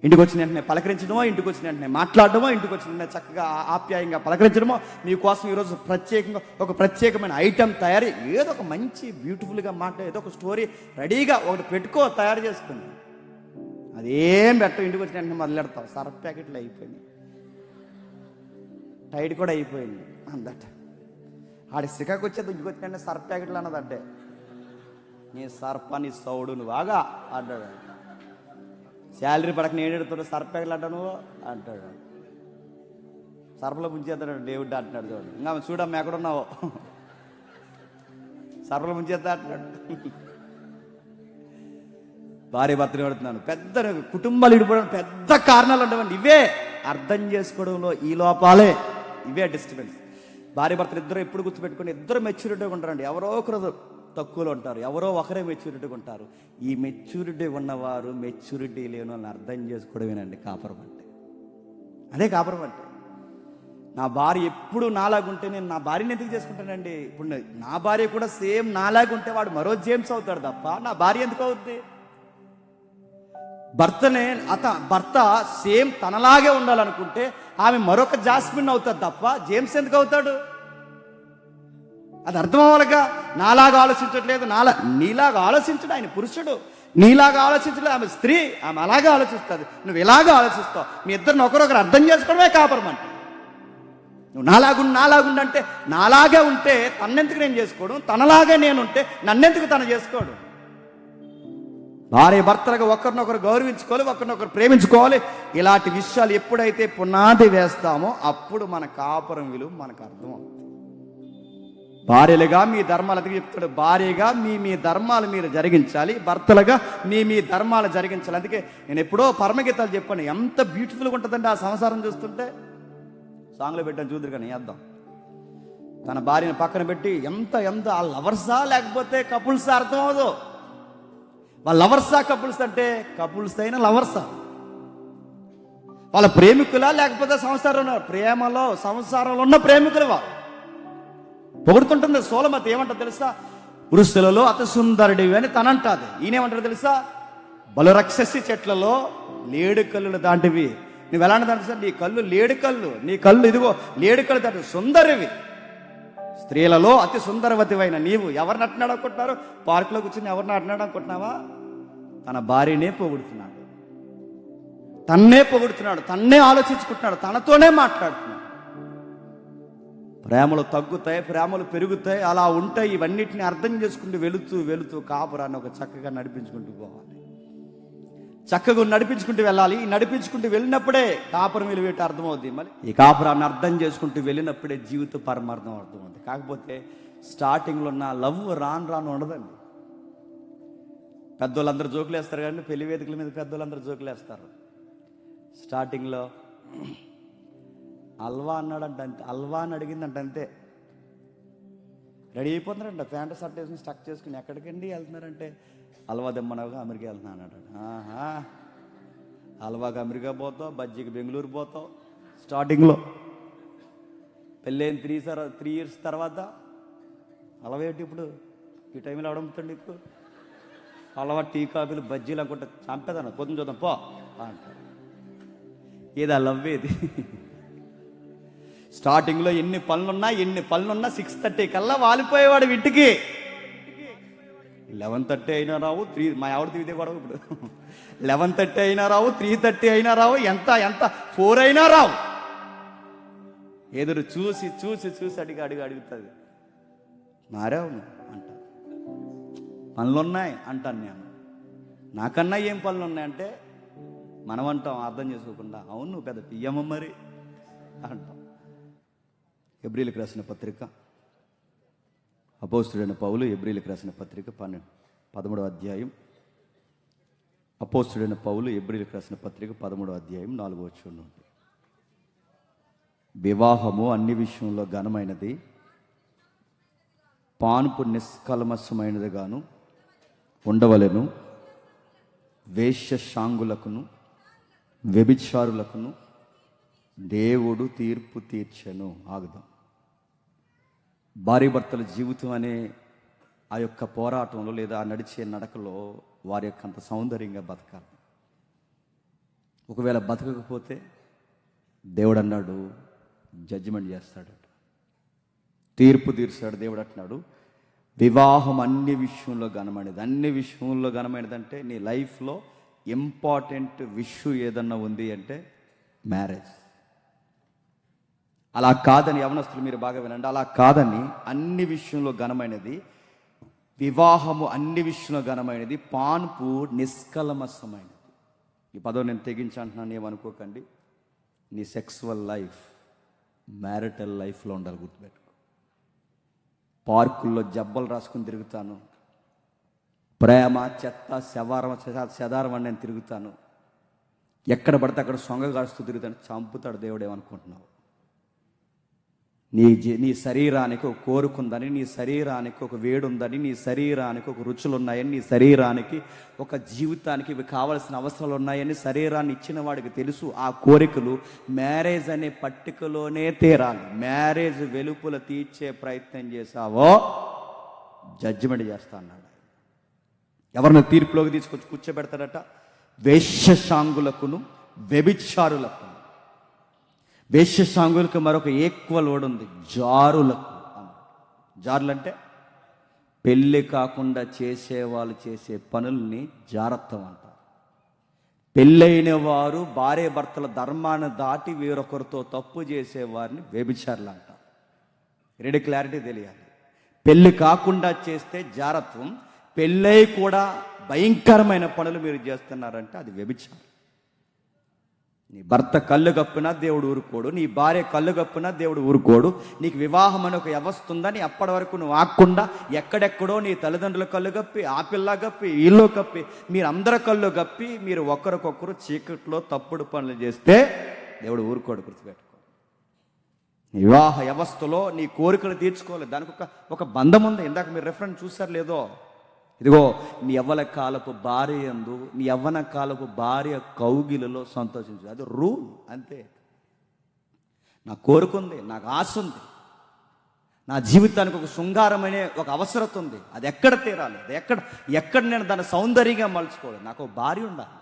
ఇంటికి వచ్చిన వెంటనే పలకరించడమో, ఇంటికి వచ్చిన వెంటనే మాట్లాడడమో, ఇంటికి వచ్చిన వెంటనే చక్కగా ఆప్యాయంగా పలకరించడమో, మీకోసం ఈరోజు ప్రత్యేకంగా ఒక ప్రత్యేకమైన ఐటెం తయారీ, ఏదో ఒక మంచి బ్యూటిఫుల్గా ఏదో ఒక స్టోరీ రెడీగా ఒకటి తయారు చేసుకుని అదేం పెట్టవు. ఇంటికి వచ్చిన వెంటనే మొదలెడతావు. సర్ఫ్ ప్యాకెట్లు అయిపోయింది, టైడ్ కూడా అయిపోయింది అందట. ఆడి సికాకు వచ్చేది ఇంటికి వచ్చిన సర్ఫ్ ప్యాకెట్లు అన్నదంటే, నీ సర్ఫ నీ సౌడు నువ్వు బాగా అంటాడు. శాలరీ పడక నేను ఎడుతాడు, సర్ఫ్ ప్యాకెట్లు అంటావు నువ్వు అంటాడు. సర్ఫలో ముంచేస్తాడు దేవుడు అంటున్నాడు. చూడండి, ఇంకా చూడమ్మా ఎక్కడున్నావో, సర్ఫలో ముంచేస్తా అంటున్నాడు. భార్య భర్తని పెడుతున్నాను. పెద్ద కుటుంబాలు విడిపోవడం పెద్ద కారణాలు ఉండవండి. ఇవే అర్థం చేసుకోవడంలో ఈ లోపాలే, ఇవే డిస్టర్బెన్స్. భార్య భర్తలు ఇద్దరు ఎప్పుడు గుర్తుపెట్టుకుని ఇద్దరు మెచ్యూరిటీగా ఉంటారండి. ఎవరో ఒకరు తక్కువలో ఉంటారు, ఎవరో ఒకరే మెచ్యూరిటీగా ఉంటారు. ఈ మెచ్యూరిటీ ఉన్నవారు మెచ్యూరిటీ లేని వాళ్ళని అర్థం చేసుకోవడమేనండి కాపురం అంటే. అదే కాపురం అంటే. నా భార్య ఎప్పుడు నాలాగుంటే నేను నా భార్యని ఎందుకు చేసుకుంటానండి? ఇప్పుడు నా భార్య కూడా సేమ్ నాలాగుంటే వాడు మరో జేమ్స్ అవుతాడు తప్ప నా భార్య ఎందుకు అవుద్ది? భర్త సేమ్ తనలాగే ఉండాలనుకుంటే ఆమె మరొక జాస్మిన్ అవుతుంది తప్ప జేమ్స్ ఎందుకు అవుతాడు? అది అర్థం అవ్వాలిగా. నాలాగా ఆలోచించట్లేదు, నీలాగా ఆలోచించడు ఆయన పురుషుడు, నీలాగా ఆలోచించలేదు ఆమె స్త్రీ, ఆమె అలాగే ఆలోచిస్తుంది, నువ్వు ఇలాగా ఆలోచిస్తావు. మీ ఇద్దరిని ఒకరొకరు అర్థం చేసుకోవడమే కాపురం అంటే. నువ్వు నాలాగుండంటే నాలాగే ఉంటే తన్నెందుకు నేను చేసుకోవడం, తనలాగే నేనుంటే నన్నెందుకు తను చేసుకోవడం? భార్య భర్తలుగా ఒకరినొకరు గౌరవించుకోవాలి, ఒకరినొకరు ప్రేమించుకోవాలి. ఇలాంటి విషయాలు ఎప్పుడైతే పునాది వేస్తామో అప్పుడు మన కాపురం విలువ మనకు అర్థం అవుతుంది. భార్యలుగా మీ ధర్మాలు అందుకే చెప్తాడు, భార్యగా మీ ధర్మాలు మీరు జరిగించాలి, భర్తలుగా మీ ధర్మాలు జరిగించాలి. అందుకే నేను ఎప్పుడో పరమగీతాలు చెప్పాను, ఎంత బ్యూటిఫుల్గా ఉంటుందండి ఆ సంసారం చూస్తుంటే. సాంగ్లో పెట్టాను చూద్దరు కానీ వేద్దాం. తన భార్యను పక్కన పెట్టి ఎంత ఆ లవర్సా లేకపోతే కపుల్సా అర్థం అవదు. వాళ్ళ లవర్సా కపుల్స్ అంటే కపుల్స్ అయినా లవర్సా, వాళ్ళ ప్రేమికులా లేకపోతే ప్రేమలో సంసారంలో ఉన్న ప్రేమికులు వాళ్ళు. పొగుడుతుంటుంది సోలమతి. ఏమంటారు తెలుసా? పురుషులలో అతి సుందరుడివి అని తనంటాది. ఈయనేమంటారు తెలుసా? బలురక్షసి చెట్లలో లేడు కళ్ళు దాంటివి. నువ్వు ఎలాంటి తెలుసా? నీ కళ్ళు లేడు కళ్ళు, నీ కళ్ళు ఇదిగో లేడు కళ్ళు దాటి సుందరివి. స్త్రీలలో అతి సుందరవతివైన నీవు. ఎవరిని అంటున్నాడు అనుకుంటున్నారు? పార్కులో కూర్చుని ఎవరిని అంటున్నాడు అనుకుంటున్నావా? తన భార్యనే పొగుడుతున్నాడు, తన్నే పొగుడుతున్నాడు, తన్నే ఆలోచించుకుంటున్నాడు, తనతోనే మాట్లాడుతున్నాడు. ప్రేమలు తగ్గుతాయి, ప్రేమలు పెరుగుతాయి, అలా ఉంటాయి. ఇవన్నిటిని అర్థం చేసుకుంటూ వెళుతూ కాపురాన్ని ఒక చక్కగా నడిపించుకుంటూ పోవాలి. చక్కగా నడిపించుకుంటూ వెళ్ళాలి. నడిపించుకుంటూ వెళ్ళినప్పుడే కాపురం విలువ ఏంటో అర్థమవుద్ది. మళ్ళీ ఈ కాపురాన్ని అర్థం చేసుకుంటూ వెళ్ళినప్పుడే జీవిత పరమార్థం అర్థమవుతుంది. కాకపోతే స్టార్టింగ్లో ఉన్న లవ్ రాను ఉండదండి. పెద్దోళ్ళందరూ జోకులు వేస్తారు కానీ పెళ్లి వేదికల మీద పెద్దోళ్ళందరూ జోకులు వేస్తారు. స్టార్టింగ్లో అల్వా అన్నాడంట, అంతే. అల్వా అని అడిగిందంట, అంతే. రెడీ అయిపోతున్నారంట, ప్యాంటు షర్ట్ వేసుకుని స్టక్ చేసుకుని. ఎక్కడికండి వెళ్తున్నారంటే అల్వా దమ్మనగా అమెరికా వెళ్తున్నా అన్నాడు. అల్వాకి అమెరికా పోతావు, బజ్జీకి బెంగళూరు పోతావు. స్టార్టింగ్లో పెళ్ళైన 3 years తర్వాత అలవేటి ఇప్పుడు ఈ టైంలో అడుగుతుంది. ఇప్పుడు అలవా టీ కాఫీలు బజ్జీలు అనుకుంటే చంపేదాన్ని. పొద్దున చూద్దాం పో అంటారు. ఏది ఆ లవ్ ఏది? స్టార్టింగ్లో ఎన్ని పనులున్నా 6:30 కల్లా వాలిపోయేవాడు ఇంటికి. 11:30 అయినా రావు, మా ఆవిడ తిరిగితే కూడా ఇప్పుడు 11:30 అయినా రావు, 3:30 అయినా రావు, ఎంత 4 అయినా రావు. ఎదురు చూసి అడుగుతుంది. మారావు అంట. పనులున్నాయి అంటాను నేను. నాకన్నా ఏం పనులు ఉన్నాయంటే మనం అంటాం అర్థం చేసుకోకుండా, అవును నువ్వు పెద్ద పియ్యమ్మ మరి అంటాం. హెబ్రీయులకు రాసిన పత్రిక, అపోస్తుడైన పౌలు హెబ్రీయులకు రాసిన పత్రిక 13వ అధ్యాయం. అపోస్తుడైన పౌలు హెబ్రీయులకు రాసిన పత్రిక 13వ అధ్యాయం 4వ వచనం నుండి, వివాహము అన్ని విషయంలో ఘనమైనది, పానుపు నిష్కల్మషమైనదిగాను ఉండవలెను. వేశ్యశాంగులకును వ్యభిచారులకును దేవుడు తీర్పు తీర్చెను. ఆగుదాం. భార్య భర్తల జీవితం అనే ఆ యొక్క పోరాటంలో లేదా ఆ నడిచే నడకలో వారి యొక్క అంత సౌందర్యంగా బతకాలి. ఒకవేళ బతకకపోతే దేవుడు అన్నాడు జడ్జిమెంట్ చేస్తాడట, తీర్పు తీర్చాడు. దేవుడు అంటున్నాడు వివాహం అన్ని విషయంలో ఘనమైనది. అన్ని విషయంలో ఘనమైనది అంటే నీ లైఫ్లో ఇంపార్టెంట్ విషయం ఏదన్నా ఉంది అంటే మ్యారేజ్. అలా కాదని యవనస్తులు మీరు బాగా వినండి, అలా కాదని అన్ని విషయంలో ఘనమైనది వివాహము, అన్ని విషయంలో ఘనమైనది, పాన్పు నిష్కల్మషమైనది. ఈ పదం నేను తెగించి అంటున్నాను, ఏమనుకోకండి. నీ సెక్సువల్ లైఫ్ మ్యారిటల్ లైఫ్లో ఉండాలి, గుర్తుపెట్టుకో. పార్కుల్లో జబ్బలు రాసుకుని తిరుగుతాను, ప్రేమ చెత్త శదారం అని నేను తిరుగుతాను, ఎక్కడ పడితే అక్కడ సొంగ కాస్తూ తిరుగుతాను. చంపుతాడు దేవుడు. ఏమనుకుంటున్నావు? నీ శరీరానికి ఒక కోరుకుందని, నీ శరీరానికి ఒక వేడుందని, నీ శరీరానికి ఒక రుచులు ఉన్నాయని, నీ శరీరానికి ఒక జీవితానికి ఇవి కావాల్సిన అవసరాలు ఉన్నాయని శరీరాన్ని ఇచ్చిన వాడికి తెలుసు. ఆ కోరికలు మ్యారేజ్ అనే పట్టికలోనే తీరాలి. మ్యారేజ్ వెలుపుల తీర్చే ప్రయత్నం చేశావో జడ్జిమెంట్ చేస్తా అన్నాడు. ఎవరిని తీర్పులోకి తీసుకొచ్చి కూర్చోబెడతాడట. వేశ్యశాంగులకును వ్యభిచారులకు. వేశ్యశాంగులకు మరొక ఈక్వల్ వర్డ్ ఉంది, జారులకు. జారులు అంటే పెళ్ళి కాకుండా చేసేవాళ్ళు చేసే పనుల్ని జారత్వం అంటారు. పెళ్ళైన వారు భార్య భర్తల ధర్మాన్ని దాటి వేరొకరితో తప్పు చేసేవారిని వ్యభిచారులు అంటారు. రెండు క్లారిటీ తెలియాలి. పెళ్ళి కాకుండా చేస్తే జారత్వం, పెళ్ళై కూడా భయంకరమైన పనులు మీరు చేస్తున్నారంటే అది వ్యభిచారం. నీ భర్త కళ్ళు కప్పినా దేవుడు ఊరుకోడు, నీ భార్య కళ్ళు కప్పినా దేవుడు ఊరుకోడు. నీకు వివాహం అనే ఒక వ్యవస్థ ఉందని అప్పటి వరకు నువ్వు ఆకుండా ఎక్కడెక్కడో నీ తల్లిదండ్రుల కళ్ళు కప్పి, ఆ పిల్ల కప్పి, వీళ్ళు కప్పి, మీరు అందరి కళ్ళు కప్పి మీరు ఒకరికొకరు చీకట్లో తప్పుడు పనులు చేస్తే దేవుడు ఊరుకోడు. గుర్తుపెట్టుకో. వివాహ వ్యవస్థలో నీ కోరికలు తీర్చుకోలేదు, దానికి ఒక బంధం ఉంది. ఇందాక మీరు రెఫరెన్స్ చూసారు లేదో, ఇదిగో నీ యవ్వన కాలపు భార్య యందు నీ యవ్వన కాలపు భార్య కౌగిలిలో సంతోషించు, అది రూల్ అంతే. నాకు కోరుకుంది, నాకు ఆశ ఉంది, నా జీవితానికి ఒక శృంగారమనే ఒక అవసరత ఉంది. అది ఎక్కడ తీరాలి, అది ఎక్కడ నేను దాన్ని సౌందర్యంగా మలుచుకోవాలి. నాకు ఒక భార్య ఉండాలి,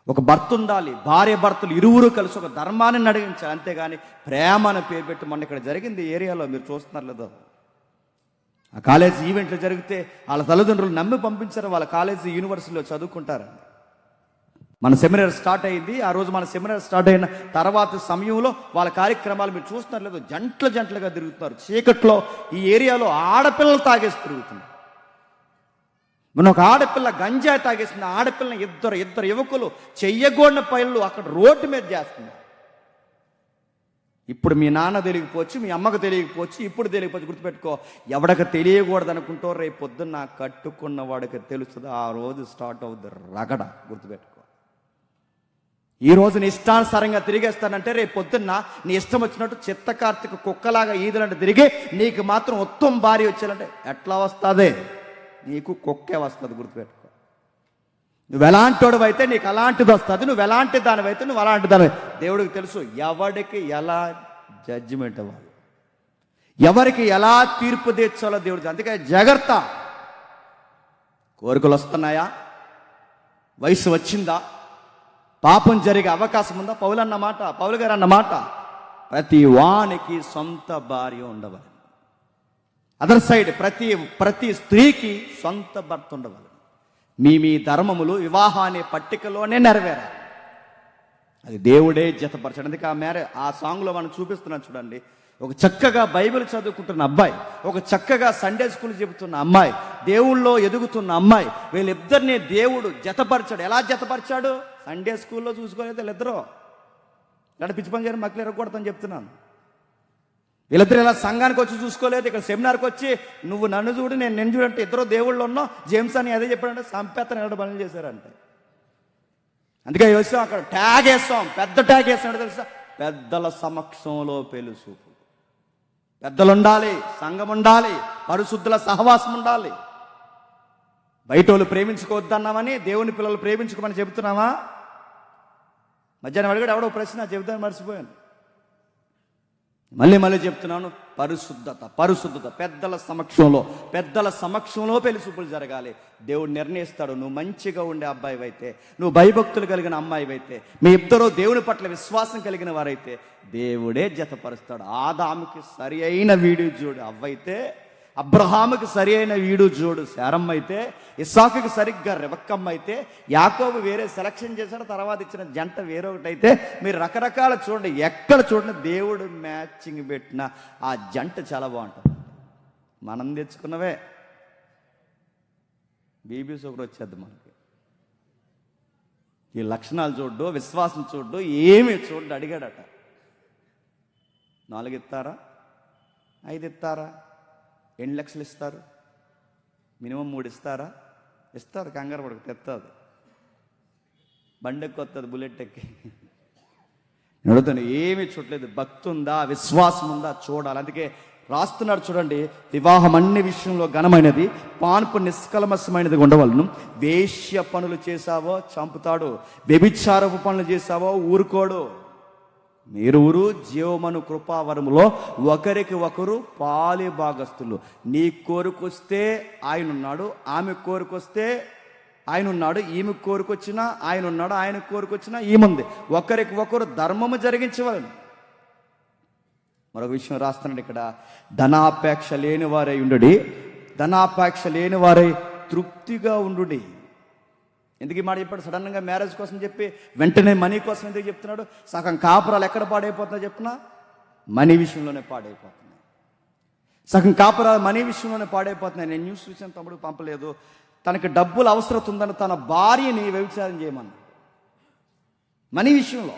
ఒక భర్త ఉండాలి. భార్య భర్తలు ఇరువురు కలిసి ఒక ధర్మాన్ని నడిగించాలి, అంతేగాని ప్రేమ అని పేరు పెట్టి. మొన్న ఇక్కడ జరిగింది ఏరియాలో, మీరు చూస్తున్నారు లేదో, ఆ కాలేజీ ఈవెంట్లు జరిగితే వాళ్ళ తల్లిదండ్రులు నమ్మి పంపించారు, వాళ్ళ కాలేజీ యూనివర్సిటీలో చదువుకుంటారు. మన సెమినార్ స్టార్ట్ అయింది. ఆ రోజు మన సెమినార్ స్టార్ట్ అయిన తర్వాత సమయంలో వాళ్ళ కార్యక్రమాలు మీరు చూస్తున్నారు లేదు, జంటలుగా తిరుగుతున్నారు చీకట్లో. ఈ ఏరియాలో ఆడపిల్లలు తాగేసి తిరుగుతున్నారు. మన ఒక ఆడపిల్ల గంజాయి తాగేసింది, ఆడపిల్లని ఇద్దరు యువకులు చెయ్యగోడిన పనులు అక్కడ రోడ్డు మీద చేస్తున్నారు. ఇప్పుడు మీ నాన్న తెలియకపోవచ్చు, మీ అమ్మకు తెలియకపోవచ్చు, ఇప్పుడు తెలియకపోవచ్చు. గుర్తుపెట్టుకో, ఎవడకి తెలియకూడదు అనుకుంటో రేపు పొద్దున్న కట్టుకున్న వాడికి తెలుస్తుంది. ఆ రోజు స్టార్ట్ అవుద్ది రగడ. గుర్తుపెట్టుకో, ఈ రోజు నీ ఇష్టానుసారంగా తిరిగేస్తానంటే రేపు పొద్దున్న నీ ఇష్టం వచ్చినట్టు చిత్త కార్తీక కుక్కలాగా ఈదులంటే తిరిగి నీకు మాత్రం ఉత్తమ భార్య వచ్చేయాలంటే ఎట్లా వస్తుంది? నీకు కుక్కే వస్తుంది. గుర్తుపెట్టుకో, నువ్వు ఎలాంటి వాడు అయితే నీకు అలాంటిది వస్తుంది, నువ్వు ఎలాంటి దానివైతే నువ్వు అలాంటి దాని. దేవుడికి తెలుసు ఎవడికి ఎలా జడ్జిమెంట్ అవ్వాలి, ఎవరికి ఎలా తీర్పు తీర్చాలో దేవుడికి. అందుకే జాగ్రత్త. కోరికలు వస్తున్నాయా? వయసు వచ్చిందా? పాపం జరిగే అవకాశం ఉందా? పౌలు గారు అన్నమాట, ప్రతి వానికి సొంత భార్య ఉండవాలి. అదర్ సైడ్ ప్రతి స్త్రీకి సొంత భర్త ఉండవాలి. మీ ధర్మములు వివాహాన్ని పట్టికలోనే నెరవేరాలి. అది దేవుడే జతపరచాడు. అందుకే ఆ సాంగ్లో మనం చూపిస్తున్నాం చూడండి. ఒక చక్కగా బైబిల్ చదువుకుంటున్న అబ్బాయి, ఒక చక్కగా సండే స్కూల్ చెబుతున్న అమ్మాయి, దేవుళ్ళో ఎదుగుతున్న అమ్మాయి, వీళ్ళిద్దరిని దేవుడు జతపరిచాడు. ఎలా జతపరిచాడు? సండే స్కూల్లో చూసుకోలేదు వీళ్ళిద్దరూ. ఇలాంటి పిచ్చి పని చేయడం మక్కలు ఎరగకూడదని చెప్తున్నాను. వీళ్ళిద్దరు ఇలా సంఘానికి వచ్చి చూసుకోలేదు, ఇక్కడ సెమినార్కి వచ్చి నువ్వు నన్ను చూడు నేను చూడంటే ఇద్దరు దేవుళ్ళు ఉన్నాం. జేమ్స్ అని అదే చెప్పాడంటే సంపేతను ఎన్నడ పనులు చేశారంటే. అందుకే వేస్తాం అక్కడ ట్యాగ్ వేస్తాం, పెద్ద ట్యాగ్ వేస్తాడు తెలుసా? పెద్దల సమక్షంలో పెళ్లి చూపు. పెద్దలు ఉండాలి, సంఘం ఉండాలి, పరిశుద్ధుల సహవాసం ఉండాలి. బయట వాళ్ళు ప్రేమించుకోవద్దన్నామని దేవుని పిల్లలు ప్రేమించుకోమని చెబుతున్నావా? మధ్యాహ్నం అడిగాడు ఎవడో ప్రశ్న, చెబుతాను మర్చిపోయాను. మళ్ళీ చెప్తున్నాను, పరిశుద్ధత. పెద్దల సమక్షంలో పెళ్లి చూపులు జరగాలి. దేవుడు నిర్ణయిస్తాడు. నువ్వు మంచిగా ఉండే అబ్బాయి అయితే, నువ్వు భయభక్తులు కలిగిన అమ్మాయి అయితే, మీ ఇద్దరు దేవుని పట్ల విశ్వాసం కలిగిన వారైతే దేవుడే జతపరుస్తాడు. ఆదాముకి సరి అయిన వీడు జోడు అవ్వైతే, అబ్రహాముకి సరి అయిన వీడు జోడు శారమ్మ అయితే, ఇస్సాకుకి సరిగ్గా రెబక్కమ్మ అయితే, యాకోబు వేరే సెలక్షన్ చేశాడు, తర్వాత ఇచ్చిన జంట వేరొకటైతే, మీరు రకరకాల చూడండి, ఎక్కడ చూడండి దేవుడు మ్యాచింగ్ పెట్టిన ఆ జంట చాలా బాగుంటుంది. మనం తెచ్చుకున్నవే బీబీ షుగర్ వచ్చేద్ది మనకి. ఈ లక్షణాలు చూడ్డు, విశ్వాసం చూడ్డు, ఏమి చూడ్డు. అడిగాడట, 4 ఇస్తారా, 5 ఇస్తారా, 8 లక్షలు ఇస్తారు, మినిమం 3 ఇస్తారా? ఇస్తారు, కంగారు పడకు, తెస్తుంది. బండెక్కి వస్తుంది, బుల్లెట్ ఎక్కి. నేను అడుగుతాను, ఏమీ చూడలేదు. భక్తి ఉందా, విశ్వాసం ఉందా చూడాలి. అందుకే రాస్తున్నాడు చూడండి, వివాహం అన్ని విషయంలో ఘనమైనది, పాన్పు నిష్కల్మషమైనది ఉండవలను. వేశ్య పనులు చేశావో చంపుతాడు, వ్యభిచారపు పనులు చేశావో ఊరుకోడు. మీరువురు జీవమను కృపావరములో ఒకరికి ఒకరు పాలి భాగస్తులు. నీ కోరికొస్తే ఆయన ఉన్నాడు, ఆమె కోరికొస్తే ఆయన ఉన్నాడు, ఈమె కోరికొచ్చినా ఆయన ఉన్నాడు, ఆయన కోరికొచ్చినా ఈముంది. ఒకరికి ఒకరు ధర్మము జరిగించవాలని. మరొక విషయం రాస్తున్నాడు ఇక్కడ, ధనాపేక్ష లేని వారై ఉండుడి, ధనాపేక్ష లేని వారై తృప్తిగా ఉండుడి. ఎందుకు ఈ మాట చెప్పాడు? సడన్గా మ్యారేజ్ కోసం చెప్పి వెంటనే మనీ కోసం ఎందుకు చెప్తున్నాడు? సగం కాపురాలు ఎక్కడ పాడైపోతుందో చెప్పినా మనీ విషయంలోనే పాడైపోతున్నాయి. సగం కాపురాలు మనీ విషయంలోనే పాడైపోతున్నాయి. నేను న్యూస్ చూసాను, తమ్ముడు పంపలేదు. తనకి డబ్బులు అవసరం ఉందని తన భార్యని వ్యభిచారం చేయమన్నాడు మనీ విషయంలో.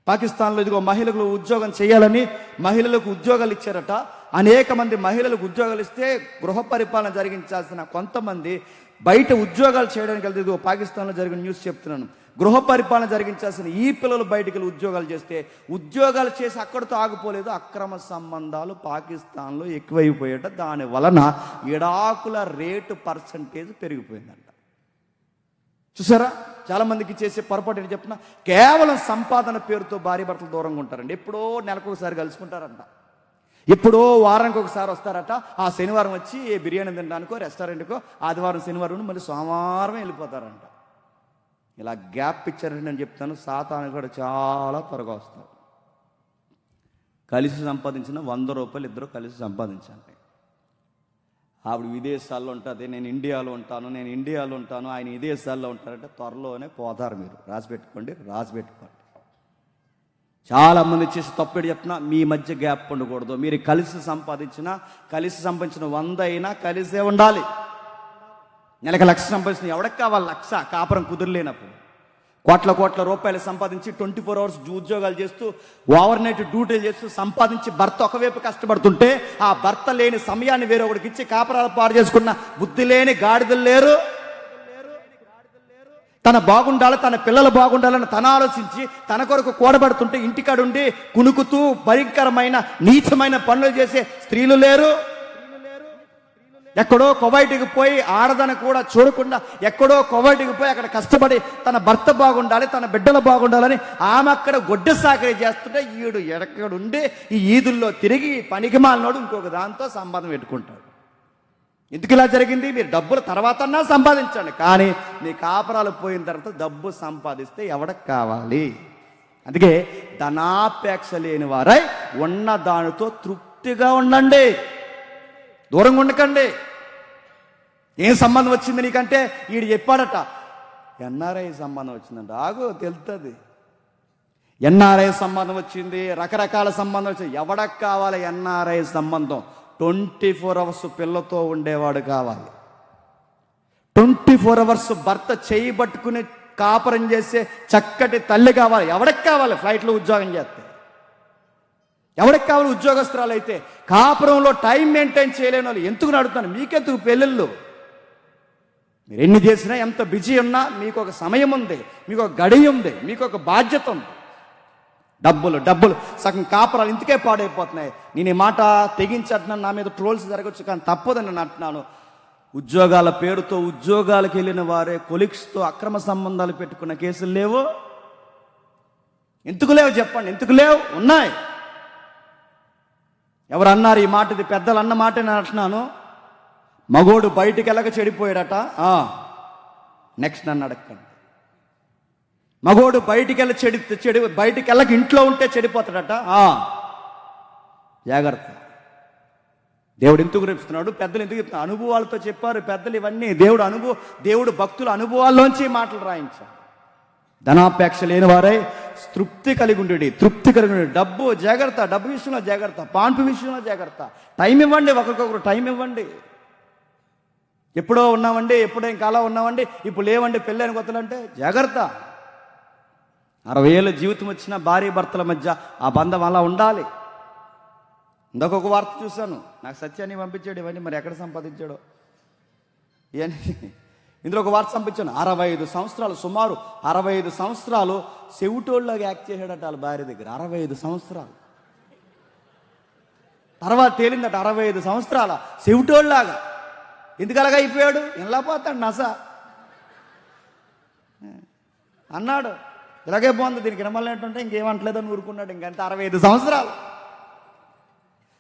పాకిస్తాన్లో ఇదిగో మహిళలకు ఉద్యోగం చేయాలని మహిళలకు ఉద్యోగాలు ఇచ్చారట. అనేక మంది మహిళలకు ఉద్యోగాలు ఇస్తే గృహ పరిపాలన జరిగించాల్సిన కొంతమంది బయట ఉద్యోగాలు చేయడానికి వెళ్తే, ఇదిగో పాకిస్తాన్లో జరిగిన న్యూస్ చెప్తున్నాను, గృహ పరిపాలన జరిగించాల్సిన ఈ పిల్లలు బయటికి వెళ్ళి ఉద్యోగాలు చేస్తే, ఉద్యోగాలు చేసి అక్కడితో ఆగిపోలేదు, అక్రమ సంబంధాలు పాకిస్తాన్లో ఎక్కువైపోయాట. దాని వలన విడాకుల రేటు పర్సంటేజ్ పెరిగిపోయిందంట. చూసారా, చాలా మందికి చేసే పొరపాటు ఏంటి చెప్తున్నా, కేవలం సంపాదన పేరుతో భార్య భర్తలు దూరంగా ఉంటారండి. ఎప్పుడో నెలకు ఒకసారి కలుసుకుంటారంట, ఎప్పుడో వారానికి ఒకసారి వస్తారట. ఆ శనివారం వచ్చి బిర్యానీ తినడానికో రెస్టారెంట్కో, ఆదివారం శనివారం మళ్ళీ సోమవారం వెళ్ళిపోతారంట. ఇలా గ్యాప్ ఇచ్చారంటే నేను చెప్తాను, సాతాను కూడా చాలా త్వరగా వస్తారు. కలిసి సంపాదించిన 100 రూపాయలు ఇద్దరు కలిసి సంపాదించండి. ఆవిడ విదేశాల్లో ఉంటుంది, నేను ఇండియాలో ఉంటాను, ఆయన విదేశాల్లో ఉంటారంటే త్వరలోనే పోతారు. మీరు రాసి పెట్టుకోండి. చాలామంది చేసి తప్పేడు చెప్తున్నా, మీ మధ్య గ్యాప్ ఉండకూడదు. మీరు కలిసి సంపాదించిన 100 అయినా కలిసే ఉండాలి. నెలకు 1,00,000 సంపాదించిన ఎవరికి కావాలి 1,00,000? కాపురం కుదురలేనప్పుడు కోట్ల రూపాయలు సంపాదించి 24 అవర్స్ ఉద్యోగాలు చేస్తూ ఓవర్ నైట్ డ్యూటీలు చేస్తూ సంపాదించి భర్త ఒకవైపు కష్టపడుతుంటే, ఆ భర్త లేని సమయాన్ని వేరొకడికి ఇచ్చి కాపురాలు పాడు చేసుకున్న బుద్ధి లేని గాడిదలు లేరు. తన బాగుండాలి, తన పిల్లలు బాగుండాలని తన ఆలోచించి తన కొరకు కూడబడుతుంటే ఇంటికాడుండి కునుకుతూ భయంకరమైన నీచమైన పనులు చేసే స్త్రీలు లేరు. ఎక్కడో కువైట్కి పోయి ఆడదని కూడా చూడకుండా ఎక్కడో కువైట్కి పోయి అక్కడ కష్టపడి తన భర్త బాగుండాలి, తన బిడ్డలు బాగుండాలని ఆమె అక్కడ గొడ్డు సాకరీ చేస్తుంటే, ఈడు ఎక్కడుండి ఈ ఈదుల్లో తిరిగి పనికి మాలినోడు ఇంకొక దాంతో సంబంధం పెట్టుకుంటాడు. ఎందుకు ఇలా జరిగింది? మీరు డబ్బులు తర్వాతన్నా సంపాదించండి, కానీ మీ కాపురాలు పోయిన తర్వాత డబ్బు సంపాదిస్తే ఎవరికి కావాలి? అందుకే ధనాపేక్ష లేని వారై ఉన్న దానితో తృప్తిగా ఉండండి, దూరంగా ఉండకండి. ఏం సంబంధం వచ్చింది నీకంటే, వీడు చెప్పాడట ఎన్ఆర్ఐ సంబంధం వచ్చిందంట. ఆగు, తెలుస్తుంది. ఎన్ఆర్ఐ సంబంధం వచ్చింది, రకరకాల సంబంధం వచ్చింది. ఎవడకు కావాలి ఎన్ఆర్ఐ సంబంధం? 24 అవర్స్ పిల్లతో ఉండేవాడు కావాలి, 24 అవర్స్ భర్త చేయి పట్టుకుని కాపురం చేసే చక్కటి తల్లి కావాలి. ఎవరికి కావాలి? ఫ్లైట్లో ఉద్యోగం చేస్తే ఎవరికి కావాలి? ఉద్యోగస్తురాలు అయితే. కాపురంలో టైం మెయింటైన్ చేయలేని వాళ్ళు ఎందుకు నడుపుతాను? మీకెందుకు పెళ్ళిళ్ళు? మీరు ఎన్ని చేసినా, ఎంత బిజీ ఉన్నా మీకు ఒక సమయం ఉంది, మీకు ఒక గడియ ఉంది, మీకు ఒక బాధ్యత ఉంది. డబ్బులు సగం కాపురాలు ఇందుకే పాడైపోతున్నాయి. నేను ఈ మాట తెగించట్నాను, నా మీద ట్రోల్స్ జరగచ్చు, కానీ తప్పదని నేను అంటున్నాను. ఉద్యోగాల పేరుతో ఉద్యోగాలకు వెళ్ళిన వారే కొలీగ్స్తో అక్రమ సంబంధాలు పెట్టుకున్న కేసులు లేవు. ఎందుకు లేవు చెప్పండి? ఎందుకు లేవు? ఉన్నాయి. ఎవరు అన్నారు ఈ మాట? ఇది పెద్దలు అన్న మాట నేను అంటున్నాను. మగోడు బయటికి వెళ్ళక చెడిపోయాడట. నెక్స్ట్ నన్ను అడగండి. మగోడు బయటికి వెళ్ళి బయటికి వెళ్ళక ఇంట్లో ఉంటే చెడిపోతాడట. జాగ్రత్త. దేవుడు ఎందుకు చెప్తున్నాడు? పెద్దలు ఎందుకు చెప్తున్నారు? అనుభవాలతో చెప్పారు పెద్దలు ఇవన్నీ. దేవుడు భక్తుల అనుభవాల్లోంచి మాటలు రాయించారు. ధనాపేక్ష లేని వారై తృప్తి కలిగి ఉండి. డబ్బు జాగ్రత్త, డబ్బు విషయంలో జాగ్రత్త, పాన్పు విషయంలో జాగ్రత్త. టైం ఇవ్వండి, ఒకరికొకరు టైం ఇవ్వండి. ఎప్పుడో ఉన్నామండి, ఎప్పుడో ఇంకా అలా ఉన్నామండి, ఇప్పుడు లేవండి పెళ్ళైన కొత్తలు అంటే జాగ్రత్త. 60 ఏళ్ళ జీవితం వచ్చిన భార్య భర్తల మధ్య ఆ బంధం అలా ఉండాలి. ఇంకొక వార్త చూశాను, నాకు సత్యాన్ని పంపించాడు. ఇవన్నీ మరి ఎక్కడ సంపాదించాడో ఇందులో ఒక వార్త పంపించాను. 65 సంవత్సరాలు, సుమారు 65 సంవత్సరాలు చెవిటోళ్ళగా యాక్ట్ చేశాడట వాళ్ళ భార్య దగ్గర. 65 సంవత్సరాలు తర్వాత తేలిందట 65 సంవత్సరాల చెవిటోళ్ళలాగా. ఎందుకు అలాగా అయిపోయాడు? ఎలా పోతాడు నస అన్నాడు. ఇలాగే బాగుంది, దీనికి వినమల్లేంటుంటే ఇంకేమంటలేదని ఊరుకున్నాడు. ఇంకంతే 65 సంవత్సరాలు.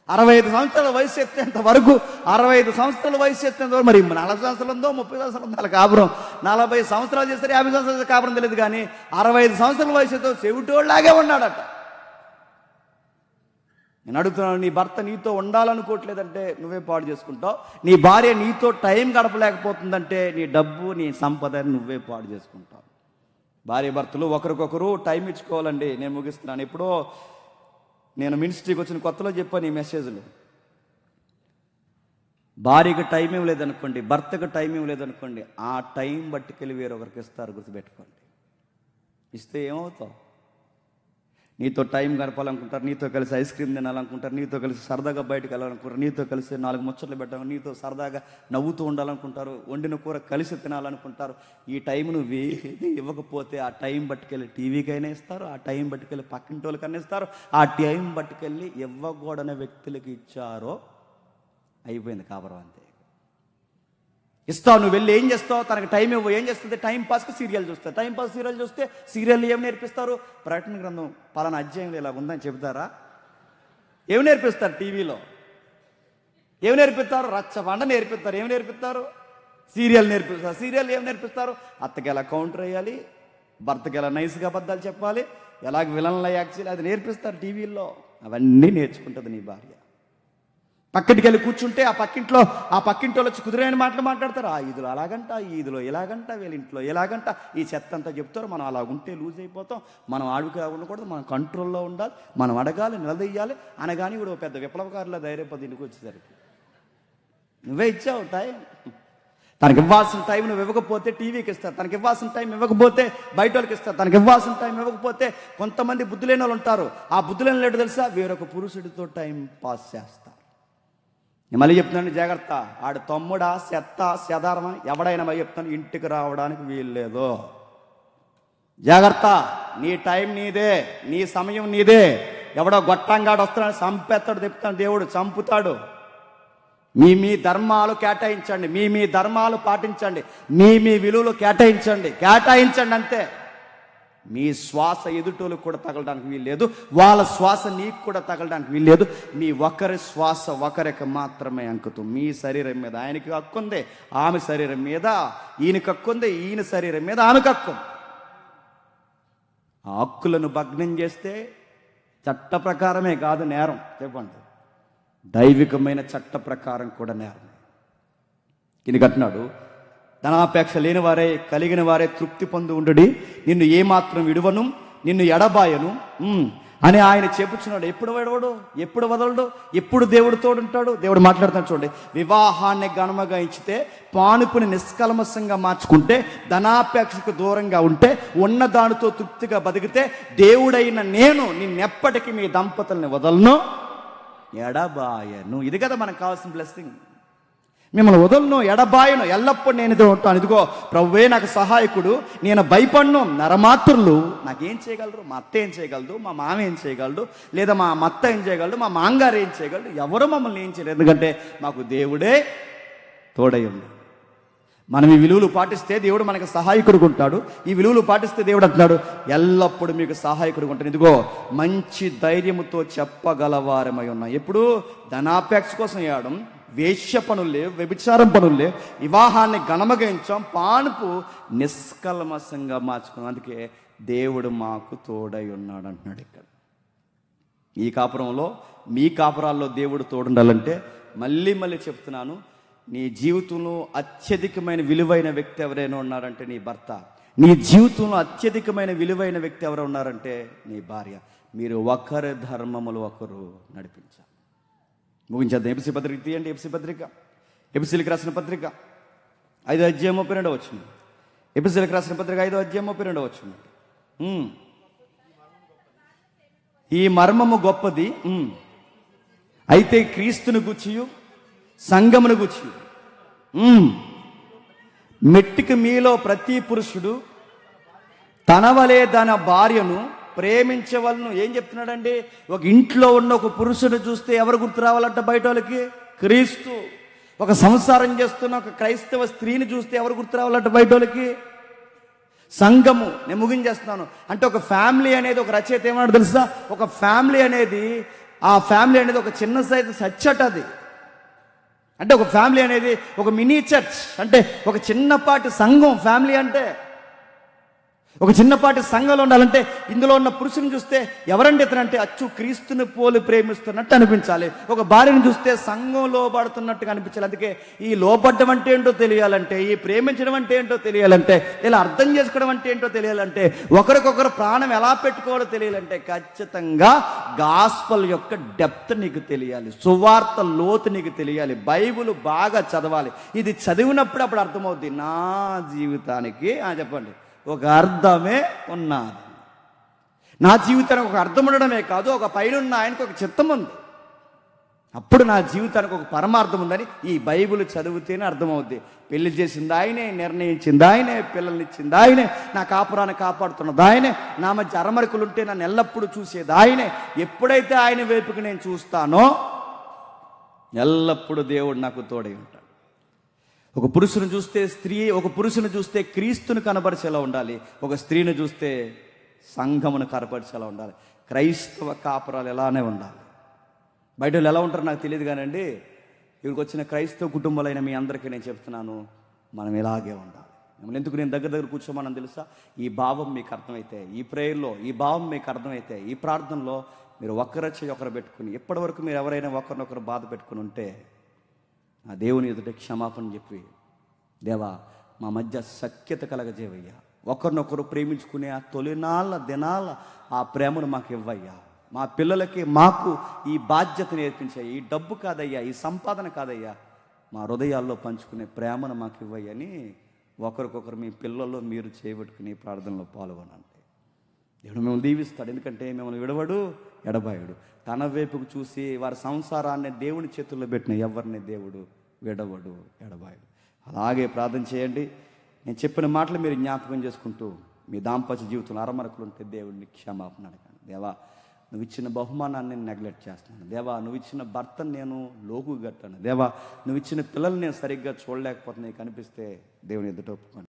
65 సంవత్సరాల వయసు ఎత్తేంత వరకు 65 సంవత్సరాల వయసు ఎత్తేంత వరకు, మరి 40 సంవత్సరాలు ఉందో 30 సంవత్సరాలు ఉందో అలా కాపురం, 40 సంవత్సరాలు చేస్తారు 50 సంవత్సరాలు కాపురం తెలియదు, కానీ 65 సంవత్సరాల వయసుతో చెవిటోళ్ళలాగే ఉన్నాడట. నేను అడుగుతున్నాను, నీ భర్త నీతో ఉండాలనుకోవట్లేదంటే నువ్వే పాడు చేసుకుంటావు. నీ భార్య నీతో టైం గడపలేకపోతుందంటే నీ డబ్బు, నీ సంపద నువ్వే పాడు చేసుకుంటావు. భార్య భర్తలు ఒకరికొకరు టైం ఇచ్చుకోవాలండి. నేను ముగిస్తున్నాను. ఎప్పుడో నేను మినిస్ట్రీకి వచ్చిన కొత్తలో చెప్పాను ఈ మెసేజ్లు. భార్యకి టైం ఏం లేదనుకోండి, భర్తకు టైం ఏం లేదనుకోండి, ఆ టైం బట్టికెళ్ళి వేరొకరికి ఇస్తారు, గుర్తుపెట్టుకోండి. ఇస్తే ఏమవుతావు? నీతో టైం గడపాలనుకుంటారు, నీతో కలిసి ఐస్ క్రీమ్ తినాలనుకుంటారు, నీతో కలిసి సరదాగా బయటకు వెళ్ళాలనుకుంటారు, నీతో కలిసి 4 ముచ్చట్లు పెట్టాలి, నీతో సరదాగా నవ్వుతూ ఉండాలనుకుంటారు, వండిన కూర కలిసి తినాలనుకుంటారు. ఈ టైం నువ్వు ఏది ఇవ్వకపోతే ఆ టైం బట్టుకెళ్ళి టీవీకైనా ఇస్తారు, ఆ టైం బట్టుకెళ్ళి పక్కింటి వాళ్ళకైనా ఇస్తారు, ఆ టైం బట్టుకెళ్ళి ఇవ్వకూడని వ్యక్తులకి ఇచ్చారో అయిపోయింది కాపురం. అంతే. ఇస్తావు, నువ్వు వెళ్ళి ఏం చేస్తావు? తనకు టైం ఇవ్వు. ఏం చేస్తుంది? టైం పాస్కి సీరియల్ చూస్తారు. టైం పాస్ సీరియల్ చూస్తే సీరియల్ ఏమి నేర్పిస్తారు? ప్రకటన గ్రంథం పలానా అధ్యాయంలో ఇలా ఉందని చెబుతారా? ఏమి నేర్పిస్తారు? టీవీలో ఏమి నేర్పిస్తారు? రచ్చబండ నేర్పిస్తారు. ఏమి నేర్పిస్తారు? సీరియల్ నేర్పిస్తారు. సీరియల్ ఏమి నేర్పిస్తారు? అత్తకి ఎలా కౌంటర్ వేయాలి, భర్తకి ఎలా నైస్గా అబద్ధాలు చెప్పాలి, ఎలాగ విలన్లా యాక్ట్ చేయాలి, అది నేర్పిస్తారు టీవీల్లో. అవన్నీ నేర్చుకుంటుంది నీ భార్య. పక్కటికి వెళ్ళి కూర్చుంటే ఆ పక్కింట్లో వచ్చి కుదిరైన మాటలు మాట్లాడతారు. ఆ ఇదిలో అలాగంట, ఈ ఇదిలో ఎలాగంట, వీళ్ళ ఇంట్లో ఎలాగంట, ఈ చెత్త అంతా చెప్తారు. మనం అలా ఉంటే లూజ్ అయిపోతాం, మనం ఆడుకు ఉండకూడదు, మనం కంట్రోల్లో ఉండాలి, మనం అడగాలి, నిలదీయాలి అనగాని ఇప్పుడు పెద్ద విప్లవకారుల ధైర్యపది ఇంటికి వచ్చేసరికి నువ్వే ఇచ్చావు టైం. తనకి ఇవ్వాల్సిన టైం నువ్వు ఇవ్వకపోతే టీవీకి ఇస్తారు, తనకి ఇవ్వాల్సిన టైం ఇవ్వకపోతే బయట వాళ్ళకి ఇస్తారు, తనకి ఇవ్వాల్సిన టైం ఇవ్వకపోతే కొంతమంది బుద్ధి లేని వాళ్ళు ఉంటారు. ఆ బుద్ధి లేని లేడు తెలుసా? వేరొక పురుషుడితో టైం పాస్ చేస్తారు. నేను మళ్ళీ చెప్తున్నాను, జాగ్రత్త. ఆడు తమ్ముడా, చెత్త, చెదారమా, ఎవడైనా మళ్ళీ చెప్తాను, ఇంటికి రావడానికి వీల్లేదు. జాగ్రత్త. నీ టైం నీదే, నీ సమయం నీదే. ఎవడో గొట్టంగాడు వస్తున్నాడు, చంపేస్తాడు, చెప్తాను, దేవుడు చంపుతాడు. మీ ధర్మాలు కేటాయించండి, మీ ధర్మాలు పాటించండి, మీ విలువలు కేటాయించండి అంతే. మీ శ్వాస ఎదుటోళ్ళకు కూడా తగలడానికి వీల్లేదు, వాళ్ళ శ్వాస నీకు కూడా తగలడానికి వీల్లేదు. మీ ఒకరి శ్వాస ఒకరికి మాత్రమే అంకుతం. మీ శరీరం మీద ఆయనకి హక్కు ఉంది, ఆమె శరీరం మీద ఈయనకి హక్కు ఉంది, ఈయన శరీరం మీద ఆమెకు హక్కు ఉంది. ఆ హక్కులను భగ్నం చేస్తే చట్ట ప్రకారమే కాదు నేరం, చెప్పండి, దైవికమైన చట్ట ప్రకారం కూడా నేరం. ఈయనకంటున్నాడు, ధనాపేక్ష లేని వారే కలిగిన వారే తృప్తి పొంది ఉండుడి, నిన్ను ఏమాత్రం విడువను, నిన్ను ఎడబాయను అని ఆయన చెప్పుచున్నాడు. ఎప్పుడు విడవడు, ఎప్పుడు వదలడు, ఎప్పుడు దేవుడు తోడుంటాడు. దేవుడు మాట్లాడుతున్నాడు చూడండి. వివాహాన్ని ఘనముగా ఇచ్చితే, పానుపుని నిష్కల్మషంగా మార్చుకుంటే, ధనాపేక్షకు దూరంగా ఉంటే, ఉన్న దానితో తృప్తిగా బతికితే, దేవుడైన నేను నిన్నెప్పటికీ మీ దంపతుల్ని వదలను, ఎడబాయను. ఇది కదా మనకు కావాల్సిన బ్లెస్సింగ్. మిమ్మల్ని వదలను, ఎడబాయను, ఎల్లప్పుడూ నేను ఇది ఉంటాను. ఇదిగో ప్రభువే నాకు సహాయకుడు, నేను భయపడను. నరమాత్రులు నాకేం చేయగలరు? మా అత్త ఏం చేయగలదు, మా మామ ఏం చేయగలడు, లేదా మా అత్త ఏం చేయగలడు, మా మాంగారు ఏం చేయగలడు, ఎవరు మమ్మల్ని ఏం చేయలేదు. ఎందుకంటే మాకు దేవుడే తోడై ఉంది. మనం ఈ విలువలు పాటిస్తే దేవుడు మనకు సహాయకుడుగా ఉంటాడు. ఈ విలువలు పాటిస్తే దేవుడు అంటున్నాడు, ఎల్లప్పుడూ మీకు సహాయకుడుగా ఉంటాడు. ఇదిగో మంచి ధైర్యముతో చెప్పగలవారమై ఉన్నాం. ఎప్పుడు ధనాపేక్ష కోసం వేయడం, వేశ్య పనులు లేవు, వ్యభిచారం పనులు లేవు, వివాహాన్ని ఘనమగించాం, పానుపు నిష్కల్మషంగా మార్చుకున్నాం. అందుకే దేవుడు మాకు తోడై ఉన్నాడు అంటున్నాడు ఇక్కడ. ఈ కాపురంలో, మీ కాపురాల్లో దేవుడు తోడుండాలంటే మళ్ళీ చెప్తున్నాను, నీ జీవితంలో అత్యధికమైన విలువైన వ్యక్తి ఎవరైనా ఉన్నారంటే నీ భర్త. నీ జీవితంలో అత్యధికమైన విలువైన వ్యక్తి ఎవరు ఉన్నారంటే నీ భార్య. మీరు ఒకరి ధర్మములు ఒకరు నడిపించాలి. ముగించేద్దాం. ఎఫెసీ పత్రిక తీయండి. ఎఫెసీలకు రాసిన పత్రిక 5:32 ఎఫెసీలకు రాసిన పత్రిక 5:32 ఈ మర్మము గొప్పది, అయితే క్రీస్తును గూర్చియు సంఘమును గూర్చియు మెట్టికి మీలో ప్రతి పురుషుడు తన వలే తన భార్యను ప్రేమించవలను. ఏం చెప్తున్నాడండి? ఒక ఇంట్లో ఉన్న ఒక పురుషుని చూస్తే ఎవరు గుర్తు రావాలంట బయట వాళ్ళకి? క్రీస్తు. ఒక సంసారం చేస్తున్న ఒక క్రైస్తవ స్త్రీని చూస్తే ఎవరు గుర్తు రావాలంట బయట వాళ్ళకి? సంఘము. నేను ముగించేస్తున్నాను. అంటే ఒక ఫ్యామిలీ అనేది, ఒక రచయిత ఏమన్నాడు తెలుసా? ఒక ఫ్యామిలీ అనేది ఆ ఫ్యామిలీ అనేది ఒక చిన్న సైజు చర్చ్ అది. అంటే ఒక ఫ్యామిలీ అనేది ఒక మినీ చర్చ్, అంటే ఒక చిన్నపాటి సంఘం ఫ్యామిలీ అంటే. ఒక చిన్నపాటి సంఘంలో ఉండాలంటే ఇందులో ఉన్న పురుషుని చూస్తే ఎవరండి ఇతనంటే అచ్చు క్రీస్తుని పోలి ప్రేమిస్తున్నట్టు అనిపించాలి. ఒక భార్యను చూస్తే సంఘం లోబడుతున్నట్టుగా అనిపించాలి. అందుకే ఈ లోబడ్డం అంటే ఏంటో తెలియాలంటే, ఈ ప్రేమించడం అంటే ఏంటో తెలియాలంటే, ఇలా అర్థం చేసుకోవడం అంటే ఏంటో తెలియాలంటే, ఒకరికొకరు ప్రాణం ఎలా పెట్టుకోవాలో తెలియాలంటే ఖచ్చితంగా గాస్పల్ యొక్క డెప్త్ నీకు తెలియాలి, సువార్త లోతు నీకు తెలియాలి, బైబిల్ బాగా చదవాలి. ఇది చదివినప్పుడు అప్పుడు అర్థమవుద్ది, నా జీవితానికి చెప్పండి ఒక అర్థమే ఉన్నది. నా జీవితానికి ఒక అర్థం ఉండడమే కాదు, ఒక పైన ఆయనకు ఒక చిత్తం ఉంది. అప్పుడు నా జీవితానికి ఒక పరమార్థం ఉందని ఈ బైబిల్ చదివితేనే అర్థమవుద్ది. పెళ్లి చేసింది ఆయనే, నిర్ణయించింది ఆయనే, పిల్లల్ని ఇచ్చింది ఆయనే, నా కాపురాన్ని కాపాడుతున్నది ఆయనే, నా మధ్య అరమరికలుంటే నన్ను ఎల్లప్పుడూ చూసేది ఆయనే. ఎప్పుడైతే ఆయన వైపుకి నేను చూస్తానో ఎల్లప్పుడూ దేవుడు నాకు తోడై ఉంటాడు. ఒక పురుషుని చూస్తే క్రీస్తుని కనబరిచేలా ఉండాలి, ఒక స్త్రీని చూస్తే సంఘమును కనబరిచేలా ఉండాలి. క్రైస్తవ కాపురాలు ఎలానే ఉండాలి. బయట వాళ్ళు ఎలా ఉంటారో నాకు తెలియదు కానండి, ఇక్కడికి వచ్చిన క్రైస్తవ కుటుంబాలైన మీ అందరికీ నేను చెప్తున్నాను, మనం ఇలాగే ఉండాలి. మిమ్మల్ని ఎందుకు నేను దగ్గర కూర్చోమని తెలుసా? ఈ భావం మీకు అర్థమైతే, ఈ ప్రేయర్లో ఈ భావం మీకు అర్థమైతే, ఈ ప్రార్థనలో మీరు ఒకరొచ్చి ఒకరు పెట్టుకుని, ఎప్పటివరకు మీరు ఎవరైనా ఒకరినొకరు బాధ పెట్టుకుని ఉంటే ఆ దేవుని ఎదుట క్షమాపణ చెప్పి, దేవా మా మధ్య సఖ్యత కలగజేవయ్యా, ఒకరినొకరు ప్రేమించుకునే ఆ తొలినాళ్ళ దినాల ఆ ప్రేమను మాకు ఇవ్వయ్యా, మా పిల్లలకి మాకు ఈ బాధ్యత నేర్పించాయి, ఈ డబ్బు కాదయ్యా, ఈ సంపాదన కాదయ్యా, మా హృదయాల్లో పంచుకునే ప్రేమను మాకు ఇవ్వయ్యని ఒకరికొకరు మీ పిల్లల్లో మీరు చేయబెట్టుకుని ప్రార్థనలో పాల్గొనండి. దేవుడు మిమ్మల్ని దీవిస్తాడు. ఎందుకంటే మిమ్మల్ని విడవడు, ఎడబాయుడు. తన వైపుకు చూసి వారి సంసారాన్ని దేవుని చేతుల్లో పెట్టిన ఎవరిని దేవుడు విడవడు, ఎడబాయుడు. అలాగే ప్రార్థన చేయండి. నేను చెప్పిన మాటలు మీరు జ్ఞాపకం చేసుకుంటూ మీ దాంపత్య జీవితంలో అరమరకులు ఉంటే దేవుడిని క్షమాపణ అడగండి. దేవా నువ్వు ఇచ్చిన బహుమానాన్ని నేను నెగ్లెక్ట్ చేస్తున్నాను, దేవా నువ్వు ఇచ్చిన భర్తను నేను లోకు గట్టాను, దేవా నువ్వు ఇచ్చిన పిల్లల్ని నేను సరిగ్గా చూడలేకపోతున్నాయి కనిపిస్తే దేవుని ఎదుట ఒప్పుకోండి.